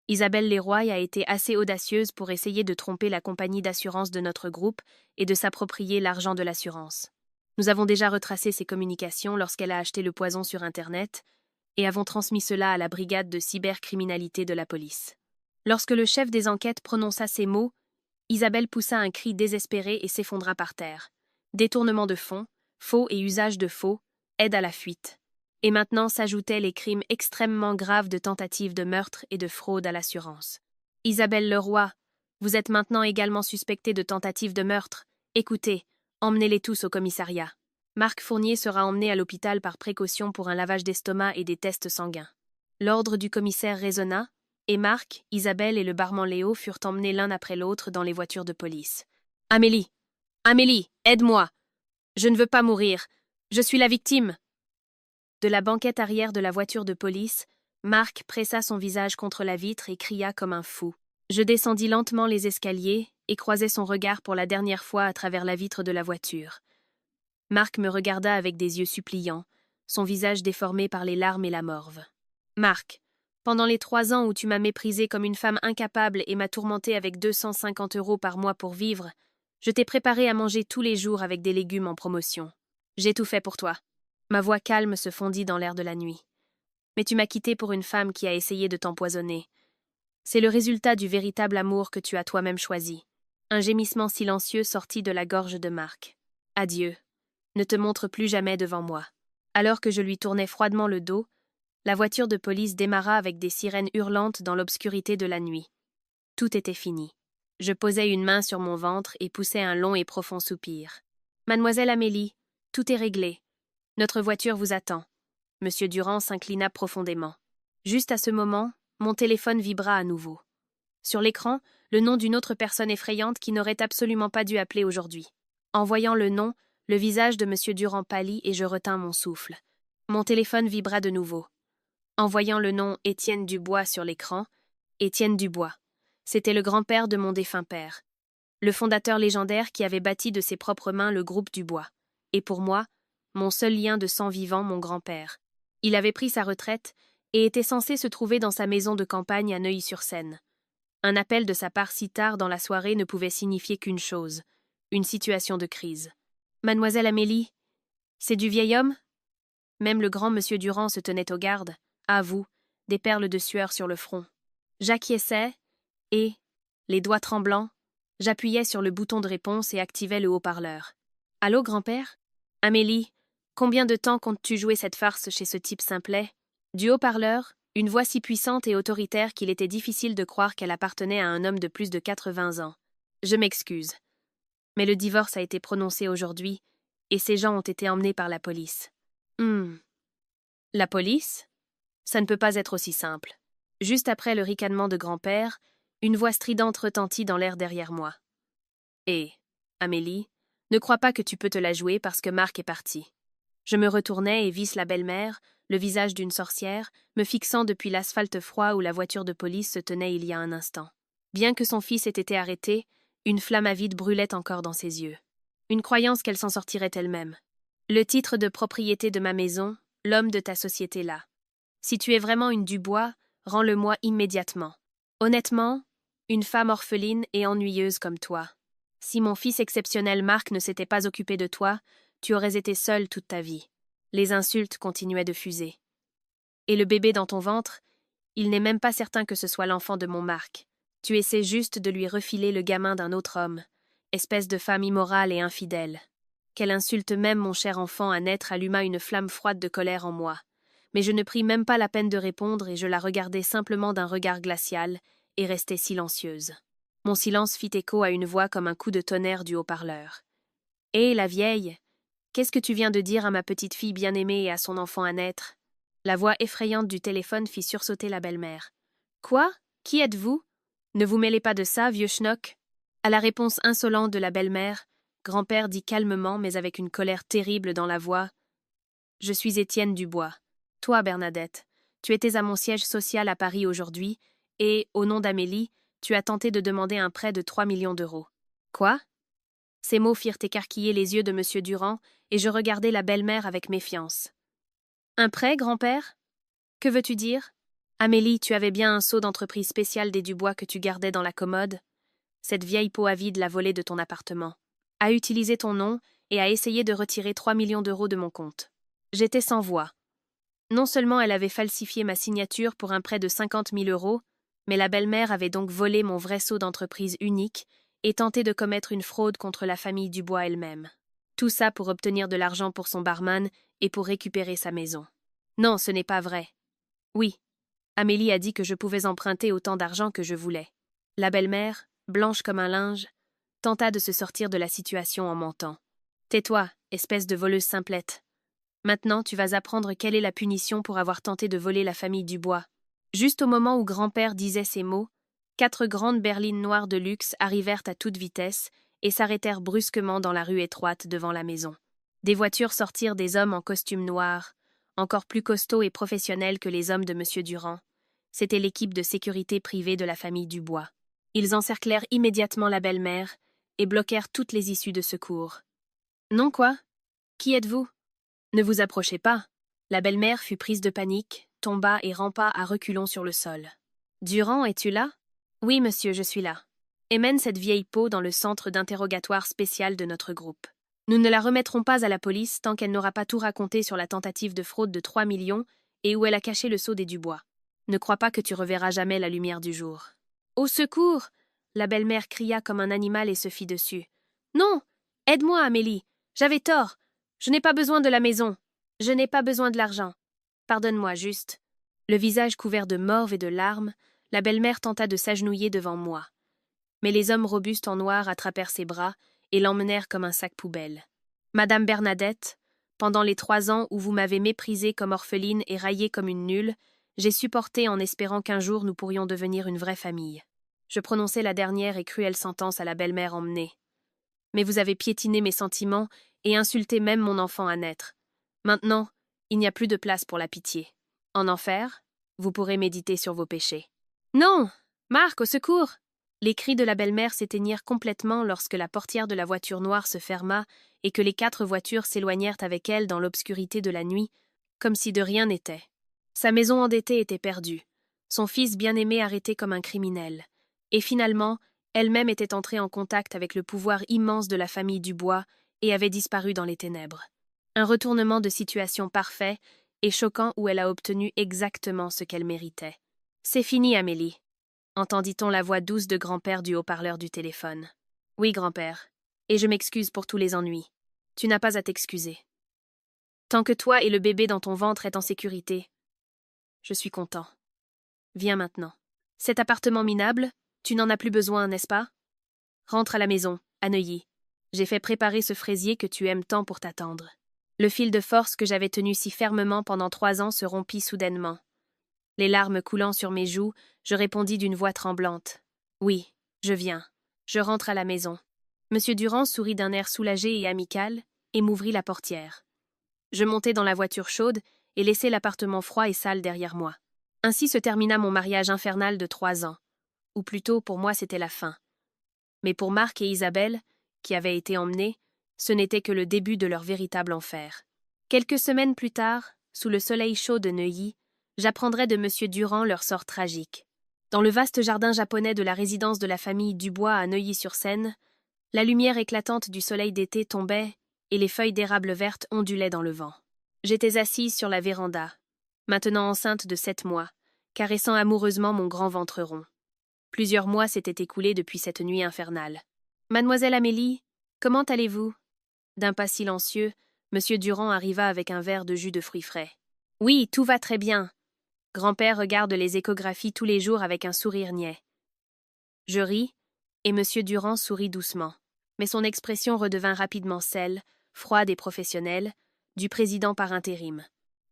Isabelle Leroy a été assez audacieuse pour essayer de tromper la compagnie d'assurance de notre groupe et de s'approprier l'argent de l'assurance. Nous avons déjà retracé ses communications lorsqu'elle a acheté le poison sur Internet et avons transmis cela à la brigade de cybercriminalité de la police. Lorsque le chef des enquêtes prononça ces mots, Isabelle poussa un cri désespéré et s'effondra par terre. Détournement de fonds, faux et usage de faux, aide à la fuite. Et maintenant s'ajoutaient les crimes extrêmement graves de tentative de meurtre et de fraude à l'assurance. Isabelle Leroy, vous êtes maintenant également suspectée de tentative de meurtre. Écoutez, emmenez-les tous au commissariat. Marc Fournier sera emmené à l'hôpital par précaution pour un lavage d'estomac et des tests sanguins. L'ordre du commissaire résonna, et Marc, Isabelle et le barman Léo furent emmenés l'un après l'autre dans les voitures de police. « Amélie! Amélie, aide-moi! Je ne veux pas mourir! Je suis la victime! » De la banquette arrière de la voiture de police, Marc pressa son visage contre la vitre et cria comme un fou. Je descendis lentement les escaliers et croisai son regard pour la dernière fois à travers la vitre de la voiture. Marc me regarda avec des yeux suppliants, son visage déformé par les larmes et la morve. « Marc, pendant les 3 ans où tu m'as méprisée comme une femme incapable et m'as tourmentée avec 250 € par mois pour vivre, je t'ai préparé à manger tous les jours avec des légumes en promotion. J'ai tout fait pour toi. » Ma voix calme se fondit dans l'air de la nuit. « Mais tu m'as quitté pour une femme qui a essayé de t'empoisonner. C'est le résultat du véritable amour que tu as toi-même choisi. » Un gémissement silencieux sortit de la gorge de Marc. « Adieu. Ne te montre plus jamais devant moi. » Alors que je lui tournais froidement le dos, la voiture de police démarra avec des sirènes hurlantes dans l'obscurité de la nuit. Tout était fini. Je posai une main sur mon ventre et poussai un long et profond soupir. « Mademoiselle Amélie, tout est réglé. Notre voiture vous attend. » Monsieur Durand s'inclina profondément. Juste à ce moment, mon téléphone vibra à nouveau. Sur l'écran, le nom d'une autre personne effrayante qui n'aurait absolument pas dû appeler aujourd'hui. En voyant le nom, le visage de Monsieur Durand pâlit et je retins mon souffle. Mon téléphone vibra de nouveau. En voyant le nom Étienne Dubois sur l'écran, Étienne Dubois. C'était le grand-père de mon défunt père. Le fondateur légendaire qui avait bâti de ses propres mains le groupe Dubois. Et pour moi, mon seul lien de sang vivant, mon grand-père. Il avait pris sa retraite et était censé se trouver dans sa maison de campagne à Neuilly-sur-Seine. Un appel de sa part si tard dans la soirée ne pouvait signifier qu'une chose, une situation de crise. « Mademoiselle Amélie, c'est du vieil homme ?» Même le grand monsieur Durand se tenait aux gardes, à vous, des perles de sueur sur le front. J'acquiesçais et, les doigts tremblants, j'appuyais sur le bouton de réponse et activais le haut-parleur. « Allô, grand-père ? Amélie, combien de temps comptes-tu jouer cette farce chez ce type simplet ?» Du haut-parleur, une voix si puissante et autoritaire qu'il était difficile de croire qu'elle appartenait à un homme de plus de 80 ans. « Je m'excuse. Mais le divorce a été prononcé aujourd'hui, et ces gens ont été emmenés par la police. » La police ? Ça ne peut pas être aussi simple. Juste après le ricanement de grand-père, une voix stridente retentit dans l'air derrière moi. « Et, Amélie, ne crois pas que tu peux te la jouer parce que Marc est parti. » Je me retournai et vis la belle-mère, le visage d'une sorcière, me fixant depuis l'asphalte froid où la voiture de police se tenait il y a un instant. Bien que son fils ait été arrêté, une flamme avide brûlait encore dans ses yeux. Une croyance qu'elle s'en sortirait elle-même. Le titre de propriété de ma maison, l'homme de ta société là. Si tu es vraiment une Dubois, rends-le-moi immédiatement. Honnêtement, une femme orpheline et ennuyeuse comme toi. Si mon fils exceptionnel Marc ne s'était pas occupé de toi, tu aurais été seule toute ta vie. Les insultes continuaient de fuser. Et le bébé dans ton ventre, il n'est même pas certain que ce soit l'enfant de mon Marc. Tu essaies juste de lui refiler le gamin d'un autre homme, espèce de femme immorale et infidèle. Quelle insulte même mon cher enfant à naître alluma une flamme froide de colère en moi. Mais je ne pris même pas la peine de répondre et je la regardai simplement d'un regard glacial et restai silencieuse. Mon silence fit écho à une voix comme un coup de tonnerre du haut-parleur. « Hé, la vieille, qu'est-ce que tu viens de dire à ma petite fille bien-aimée et à son enfant à naître ?» La voix effrayante du téléphone fit sursauter la belle-mère. « Quoi ? Qui êtes-vous ? Ne vous mêlez pas de ça, vieux schnock !» À la réponse insolente de la belle-mère, grand-père dit calmement mais avec une colère terrible dans la voix « Je suis Étienne Dubois. Toi, Bernadette, tu étais à mon siège social à Paris aujourd'hui et, au nom d'Amélie, tu as tenté de demander un prêt de 3 millions d'euros. Quoi ?» Ces mots firent écarquiller les yeux de Monsieur Durand et je regardai la belle-mère avec méfiance. « Un prêt, grand-père ? Que veux-tu dire ? Amélie, tu avais bien un sceau d'entreprise spéciale des Dubois que tu gardais dans la commode. Cette vieille peau avide l'a volé de ton appartement. A utilisé ton nom et a essayé de retirer 3 millions d'euros de mon compte. J'étais sans voix. Non seulement elle avait falsifié ma signature pour un prêt de 50 000 euros, mais la belle-mère avait donc volé mon vrai sceau d'entreprise unique et tenté de commettre une fraude contre la famille Dubois elle-même. Tout ça pour obtenir de l'argent pour son barman et pour récupérer sa maison. Non, ce n'est pas vrai. Oui, Amélie a dit que je pouvais emprunter autant d'argent que je voulais. La belle-mère, blanche comme un linge, tenta de se sortir de la situation en mentant. Tais-toi, espèce de voleuse simplette. Maintenant, tu vas apprendre quelle est la punition pour avoir tenté de voler la famille Dubois. Juste au moment où grand-père disait ces mots, 4 grandes berlines noires de luxe arrivèrent à toute vitesse et s'arrêtèrent brusquement dans la rue étroite devant la maison. Des voitures sortirent des hommes en costume noir, encore plus costauds et professionnels que les hommes de M. Durand. C'était l'équipe de sécurité privée de la famille Dubois. Ils encerclèrent immédiatement la belle-mère et bloquèrent toutes les issues de secours. Non quoi? Qui êtes-vous? Ne vous approchez pas. La belle-mère fut prise de panique, tomba et rampa à reculons sur le sol. Durand, es-tu là? Oui, monsieur, je suis là. Et mène cette vieille peau dans le centre d'interrogatoire spécial de notre groupe. Nous ne la remettrons pas à la police tant qu'elle n'aura pas tout raconté sur la tentative de fraude de 3 millions et où elle a caché le sceau des Dubois. Ne crois pas que tu reverras jamais la lumière du jour. Au secours! La belle-mère cria comme un animal et se fit dessus. Non! Aide-moi, Amélie! J'avais tort! Je n'ai pas besoin de la maison! Je n'ai pas besoin de l'argent! Pardonne-moi, juste. Le visage couvert de morve et de larmes, la belle-mère tenta de s'agenouiller devant moi. Mais les hommes robustes en noir attrapèrent ses bras et l'emmenèrent comme un sac poubelle. Madame Bernadette, pendant les 3 ans où vous m'avez méprisée comme orpheline et raillée comme une nulle, j'ai supporté en espérant qu'un jour nous pourrions devenir une vraie famille. Je prononçai la dernière et cruelle sentence à la belle-mère emmenée. Mais vous avez piétiné mes sentiments et insulté même mon enfant à naître. Maintenant, il n'y a plus de place pour la pitié. En enfer, vous pourrez méditer sur vos péchés. Non! Marc, au secours! Les cris de la belle-mère s'éteignirent complètement lorsque la portière de la voiture noire se ferma et que les 4 voitures s'éloignèrent avec elle dans l'obscurité de la nuit, comme si de rien n'était. Sa maison endettée était perdue, son fils bien-aimé arrêté comme un criminel, et finalement, elle-même était entrée en contact avec le pouvoir immense de la famille Dubois et avait disparu dans les ténèbres. Un retournement de situation parfait et choquant où elle a obtenu exactement ce qu'elle méritait. C'est fini, Amélie. Entendit-on la voix douce de grand-père du haut-parleur du téléphone. Oui, grand-père. Et je m'excuse pour tous les ennuis. Tu n'as pas à t'excuser. Tant que toi et le bébé dans ton ventre êtes en sécurité, je suis content. Viens maintenant. Cet appartement minable, tu n'en as plus besoin, n'est-ce pas? Rentre à la maison, à Neuilly. J'ai fait préparer ce fraisier que tu aimes tant pour t'attendre. Le fil de force que j'avais tenu si fermement pendant 3 ans se rompit soudainement. Les larmes coulant sur mes joues, je répondis d'une voix tremblante. Oui, je viens. Je rentre à la maison. Monsieur Durand sourit d'un air soulagé et amical et m'ouvrit la portière. Je montai dans la voiture chaude et laissai l'appartement froid et sale derrière moi. Ainsi se termina mon mariage infernal de 3 ans. Ou plutôt, pour moi, c'était la fin. Mais pour Marc et Isabelle, qui avaient été emmenés, ce n'était que le début de leur véritable enfer. Quelques semaines plus tard, sous le soleil chaud de Neuilly, j'apprendrai de M. Durand leur sort tragique. Dans le vaste jardin japonais de la résidence de la famille Dubois à Neuilly-sur-Seine, la lumière éclatante du soleil d'été tombait et les feuilles d'érable verte ondulaient dans le vent. J'étais assise sur la véranda, maintenant enceinte de 7 mois, caressant amoureusement mon grand ventre rond. Plusieurs mois s'étaient écoulés depuis cette nuit infernale. « Mademoiselle Amélie, comment allez-vous » D'un pas silencieux, M. Durand arriva avec un verre de jus de fruits frais. « Oui, tout va très bien. » Grand-père regarde les échographies tous les jours avec un sourire niais. Je ris, et M. Durand sourit doucement. Mais son expression redevint rapidement celle, froide et professionnelle, du président par intérim.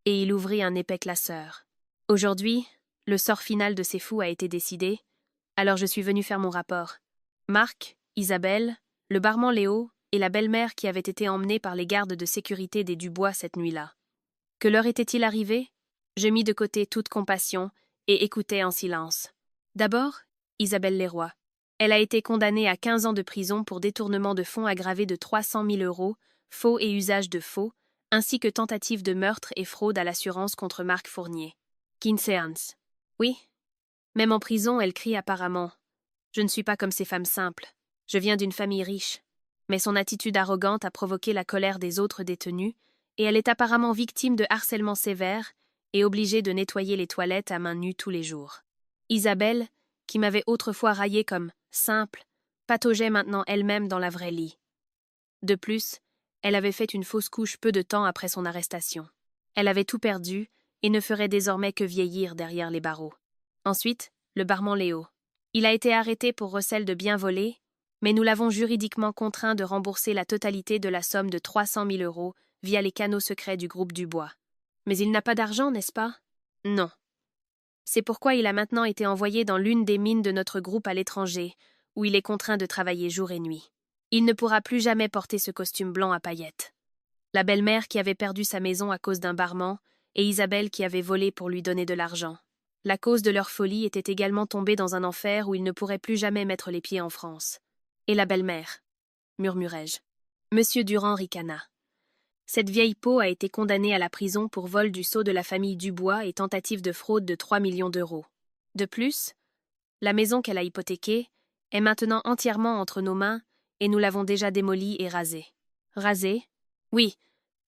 Et il ouvrit un épais classeur. Aujourd'hui, le sort final de ces fous a été décidé, alors je suis venu faire mon rapport. Marc, Isabelle, le barman Léo et la belle-mère qui avaient été emmenés par les gardes de sécurité des Dubois cette nuit-là. Que leur était-il arrivé? Je mis de côté toute compassion et écoutai en silence. D'abord, Isabelle Leroy. Elle a été condamnée à 15 ans de prison pour détournement de fonds aggravé de 300 000 €, faux et usage de faux, ainsi que tentative de meurtre et fraude à l'assurance contre Marc Fournier. Quinceans. Oui. Même en prison, elle crie apparemment. Je ne suis pas comme ces femmes simples. Je viens d'une famille riche. Mais son attitude arrogante a provoqué la colère des autres détenus, et elle est apparemment victime de harcèlement sévère et obligée de nettoyer les toilettes à main nue tous les jours. Isabelle, qui m'avait autrefois raillée comme simple, pataugeait maintenant elle-même dans la vraie lit. De plus, elle avait fait une fausse couche peu de temps après son arrestation. Elle avait tout perdu et ne ferait désormais que vieillir derrière les barreaux. Ensuite, le barman Léo. Il a été arrêté pour recel de biens volés, mais nous l'avons juridiquement contraint de rembourser la totalité de la somme de 300 000 € via les canaux secrets du groupe Dubois. Mais il n'a pas d'argent, n'est-ce pas? Non. C'est pourquoi il a maintenant été envoyé dans l'une des mines de notre groupe à l'étranger, où il est contraint de travailler jour et nuit. Il ne pourra plus jamais porter ce costume blanc à paillettes. La belle-mère qui avait perdu sa maison à cause d'un barman, et Isabelle qui avait volé pour lui donner de l'argent. La cause de leur folie était également tombée dans un enfer où il ne pourrait plus jamais mettre les pieds en France. Et la belle-mère, murmurai-je. Monsieur Durand ricana. Cette vieille peau a été condamnée à la prison pour vol du sceau de la famille Dubois et tentative de fraude de 3 millions d'euros. De plus, la maison qu'elle a hypothéquée est maintenant entièrement entre nos mains et nous l'avons déjà démolie et rasée. Rasée? Oui.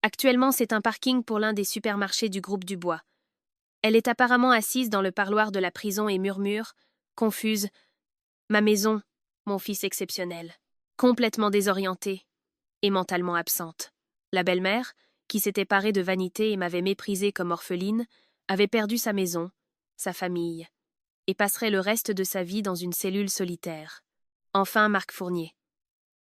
Actuellement, c'est un parking pour l'un des supermarchés du groupe Dubois. Elle est apparemment assise dans le parloir de la prison et murmure, confuse, « Ma maison, mon fils exceptionnel », complètement désorientée et mentalement absente. La belle-mère, qui s'était parée de vanité et m'avait méprisée comme orpheline, avait perdu sa maison, sa famille, et passerait le reste de sa vie dans une cellule solitaire. Enfin, Marc Fournier.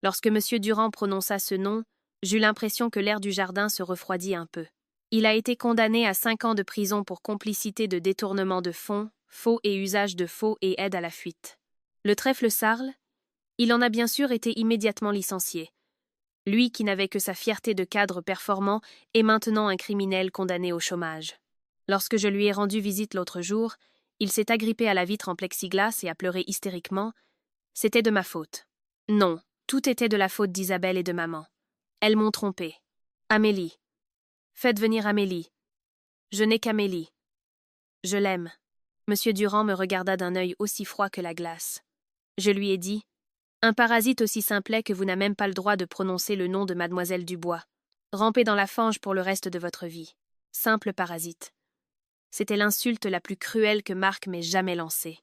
Lorsque M. Durand prononça ce nom, j'eus l'impression que l'air du jardin se refroidit un peu. Il a été condamné à 5 ans de prison pour complicité de détournement de fonds, faux et usage de faux et aide à la fuite. Le trèfle Sarl, il en a bien sûr été immédiatement licencié. Lui qui n'avait que sa fierté de cadre performant est maintenant un criminel condamné au chômage. Lorsque je lui ai rendu visite l'autre jour, il s'est agrippé à la vitre en plexiglas et a pleuré hystériquement. C'était de ma faute. Non, tout était de la faute d'Isabelle et de maman. Elles m'ont trompé. Amélie. Faites venir Amélie. Je n'ai qu'Amélie. Je l'aime. Monsieur Durand me regarda d'un œil aussi froid que la glace. Je lui ai dit « Un parasite aussi simplet que vous n'a même pas le droit de prononcer le nom de mademoiselle Dubois. Rampez dans la fange pour le reste de votre vie. Simple parasite. » C'était l'insulte la plus cruelle que Marc m'ait jamais lancée.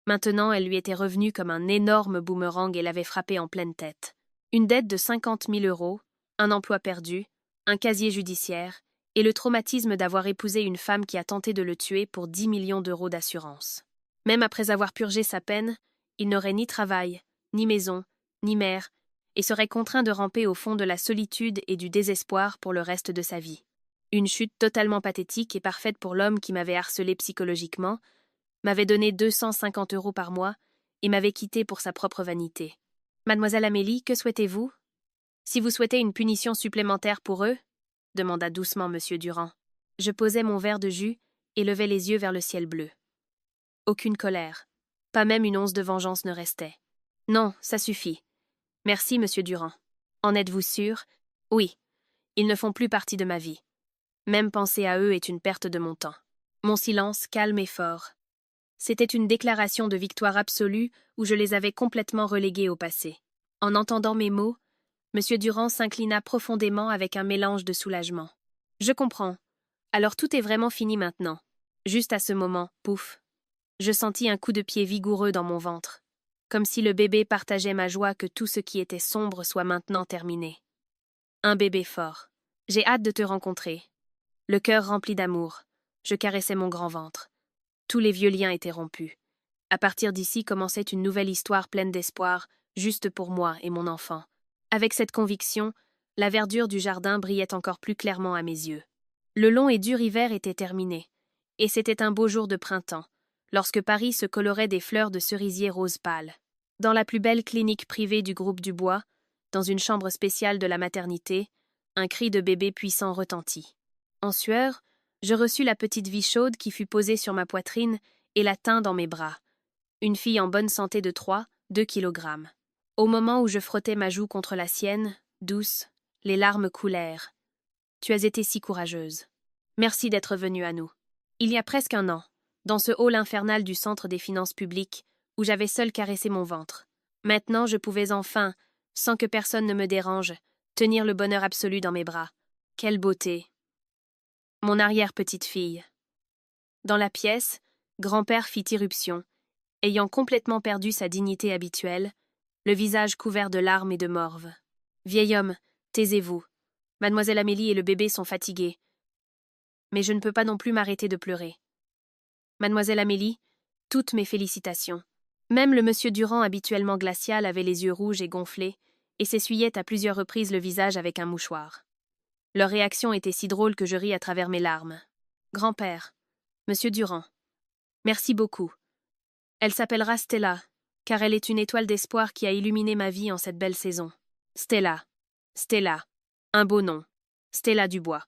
Maintenant, elle lui était revenue comme un énorme boomerang et l'avait frappé en pleine tête. Une dette de 50 000 euros, un emploi perdu, un casier judiciaire, et le traumatisme d'avoir épousé une femme qui a tenté de le tuer pour 10 millions d'euros d'assurance. Même après avoir purgé sa peine, il n'aurait ni travail, ni maison, ni mère, et serait contraint de ramper au fond de la solitude et du désespoir pour le reste de sa vie. Une chute totalement pathétique et parfaite pour l'homme qui m'avait harcelé psychologiquement, m'avait donné 250 euros par mois et m'avait quitté pour sa propre vanité. « Mademoiselle Amélie, que souhaitez-vous ? Si vous souhaitez une punition supplémentaire pour eux ?» demanda doucement M. Durand. Je posais mon verre de jus et levais les yeux vers le ciel bleu. Aucune colère. Pas même une once de vengeance ne restait. « Non, ça suffit. Merci, M. Durand. En êtes-vous sûr ? Oui. Ils ne font plus partie de ma vie. Même penser à eux est une perte de mon temps. » Mon silence, calme et fort. C'était une déclaration de victoire absolue où je les avais complètement relégués au passé. En entendant mes mots, M. Durand s'inclina profondément avec un mélange de soulagement. « Je comprends. Alors tout est vraiment fini maintenant. » Juste à ce moment, pouf. Je sentis un coup de pied vigoureux dans mon ventre. Comme si le bébé partageait ma joie que tout ce qui était sombre soit maintenant terminé. Un bébé fort. J'ai hâte de te rencontrer. Le cœur rempli d'amour. Je caressais mon grand ventre. Tous les vieux liens étaient rompus. À partir d'ici commençait une nouvelle histoire pleine d'espoir, juste pour moi et mon enfant. Avec cette conviction, la verdure du jardin brillait encore plus clairement à mes yeux. Le long et dur hiver était terminé, et c'était un beau jour de printemps, lorsque Paris se colorait des fleurs de cerisier rose pâle. Dans la plus belle clinique privée du groupe Dubois, dans une chambre spéciale de la maternité, un cri de bébé puissant retentit. En sueur, je reçus la petite vie chaude qui fut posée sur ma poitrine et la tint dans mes bras. Une fille en bonne santé de 2 kilogrammes. Au moment où je frottais ma joue contre la sienne, douce, les larmes coulèrent. Tu as été si courageuse. Merci d'être venue à nous. Il y a presque un an, dans ce hall infernal du Centre des finances publiques, où j'avais seule caressé mon ventre. Maintenant, je pouvais enfin, sans que personne ne me dérange, tenir le bonheur absolu dans mes bras. Quelle beauté! Mon arrière-petite-fille. Dans la pièce, grand-père fit irruption, ayant complètement perdu sa dignité habituelle, le visage couvert de larmes et de morve. « Vieil homme, taisez-vous. Mademoiselle Amélie et le bébé sont fatigués. Mais je ne peux pas non plus m'arrêter de pleurer. Mademoiselle Amélie, toutes mes félicitations. » Même le monsieur Durand, habituellement glacial, avait les yeux rouges et gonflés, et s'essuyait à plusieurs reprises le visage avec un mouchoir. Leur réaction était si drôle que je ris à travers mes larmes. « Grand-père, monsieur Durand, Merci beaucoup. Elle s'appellera Stella, car elle est une étoile d'espoir qui a illuminé ma vie en cette belle saison. Stella. Stella. Un beau nom. Stella Dubois.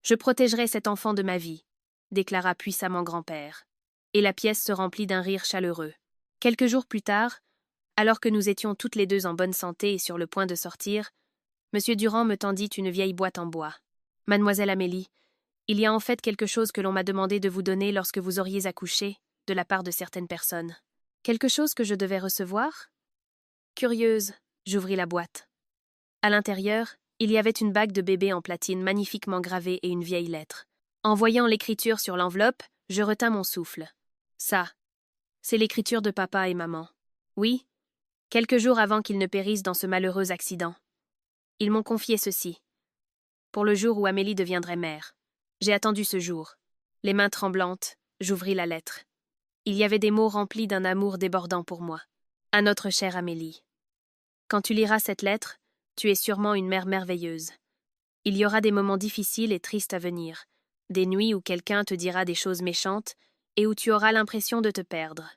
Je protégerai cet enfant de ma vie, déclara puissamment grand-père. Et la pièce se remplit d'un rire chaleureux. Quelques jours plus tard, alors que nous étions toutes les deux en bonne santé et sur le point de sortir, M. Durand me tendit une vieille boîte en bois. Mademoiselle Amélie, il y a en fait quelque chose que l'on m'a demandé de vous donner lorsque vous auriez accouché, de la part de certaines personnes. Quelque chose que je devais recevoir? Curieuse, j'ouvris la boîte. À l'intérieur, il y avait une bague de bébé en platine magnifiquement gravée et une vieille lettre. En voyant l'écriture sur l'enveloppe, je retins mon souffle. Ça, c'est l'écriture de papa et maman. Oui, quelques jours avant qu'ils ne périssent dans ce malheureux accident. Ils m'ont confié ceci. Pour le jour où Amélie deviendrait mère. J'ai attendu ce jour. Les mains tremblantes, j'ouvris la lettre. Il y avait des mots remplis d'un amour débordant pour moi. À notre chère Amélie. Quand tu liras cette lettre, tu es sûrement une mère merveilleuse. Il y aura des moments difficiles et tristes à venir, des nuits où quelqu'un te dira des choses méchantes et où tu auras l'impression de te perdre.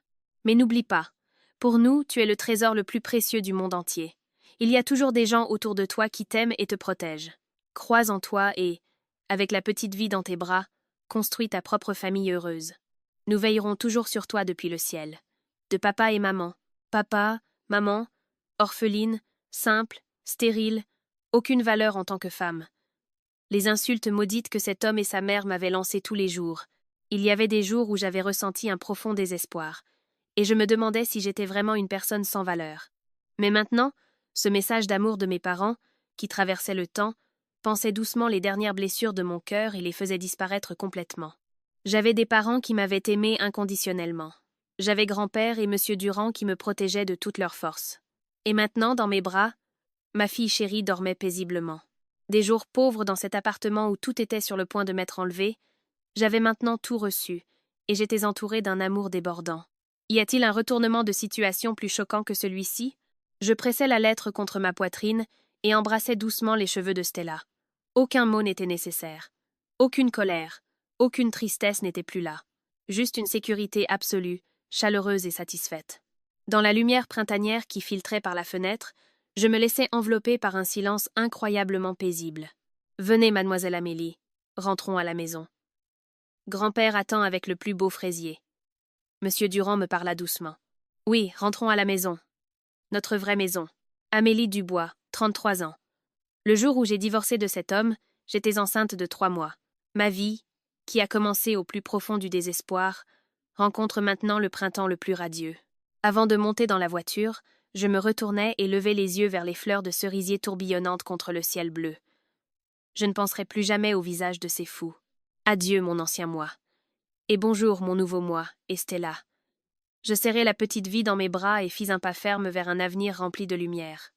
Mais n'oublie pas, pour nous, tu es le trésor le plus précieux du monde entier. Il y a toujours des gens autour de toi qui t'aiment et te protègent. Crois en toi et, avec la petite vie dans tes bras, construis ta propre famille heureuse. Nous veillerons toujours sur toi depuis le ciel. De papa et maman. Papa, maman, orpheline, simple, stérile, aucune valeur en tant que femme. Les insultes maudites que cet homme et sa mère m'avaient lancées tous les jours. Il y avait des jours où j'avais ressenti un profond désespoir, et je me demandais si j'étais vraiment une personne sans valeur. Mais maintenant, ce message d'amour de mes parents, qui traversait le temps, pansait doucement les dernières blessures de mon cœur et les faisait disparaître complètement. J'avais des parents qui m'avaient aimé inconditionnellement. J'avais grand-père et M. Durand qui me protégeaient de toute leur force. Et maintenant, dans mes bras, ma fille chérie dormait paisiblement. Des jours pauvres dans cet appartement où tout était sur le point de m'être enlevé, j'avais maintenant tout reçu, et j'étais entourée d'un amour débordant. Y a-t-il un retournement de situation plus choquant que celui-ci? Je pressais la lettre contre ma poitrine et embrassais doucement les cheveux de Stella. Aucun mot n'était nécessaire. Aucune colère, aucune tristesse n'était plus là. Juste une sécurité absolue, chaleureuse et satisfaite. Dans la lumière printanière qui filtrait par la fenêtre, je me laissais envelopper par un silence incroyablement paisible. « Venez, mademoiselle Amélie, rentrons à la maison. Grand-père attend avec le plus beau fraisier. » Monsieur Durand me parla doucement. « Oui, rentrons à la maison. Notre vraie maison. Amélie Dubois, 33 ans. Le jour où j'ai divorcé de cet homme, j'étais enceinte de 3 mois. Ma vie, qui a commencé au plus profond du désespoir, rencontre maintenant le printemps le plus radieux. » Avant de monter dans la voiture, je me retournai et levai les yeux vers les fleurs de cerisier tourbillonnantes contre le ciel bleu. Je ne penserai plus jamais au visage de ces fous. Adieu, mon ancien moi. Et bonjour, mon nouveau moi, Estella. Je serrai la petite vie dans mes bras et fis un pas ferme vers un avenir rempli de lumière.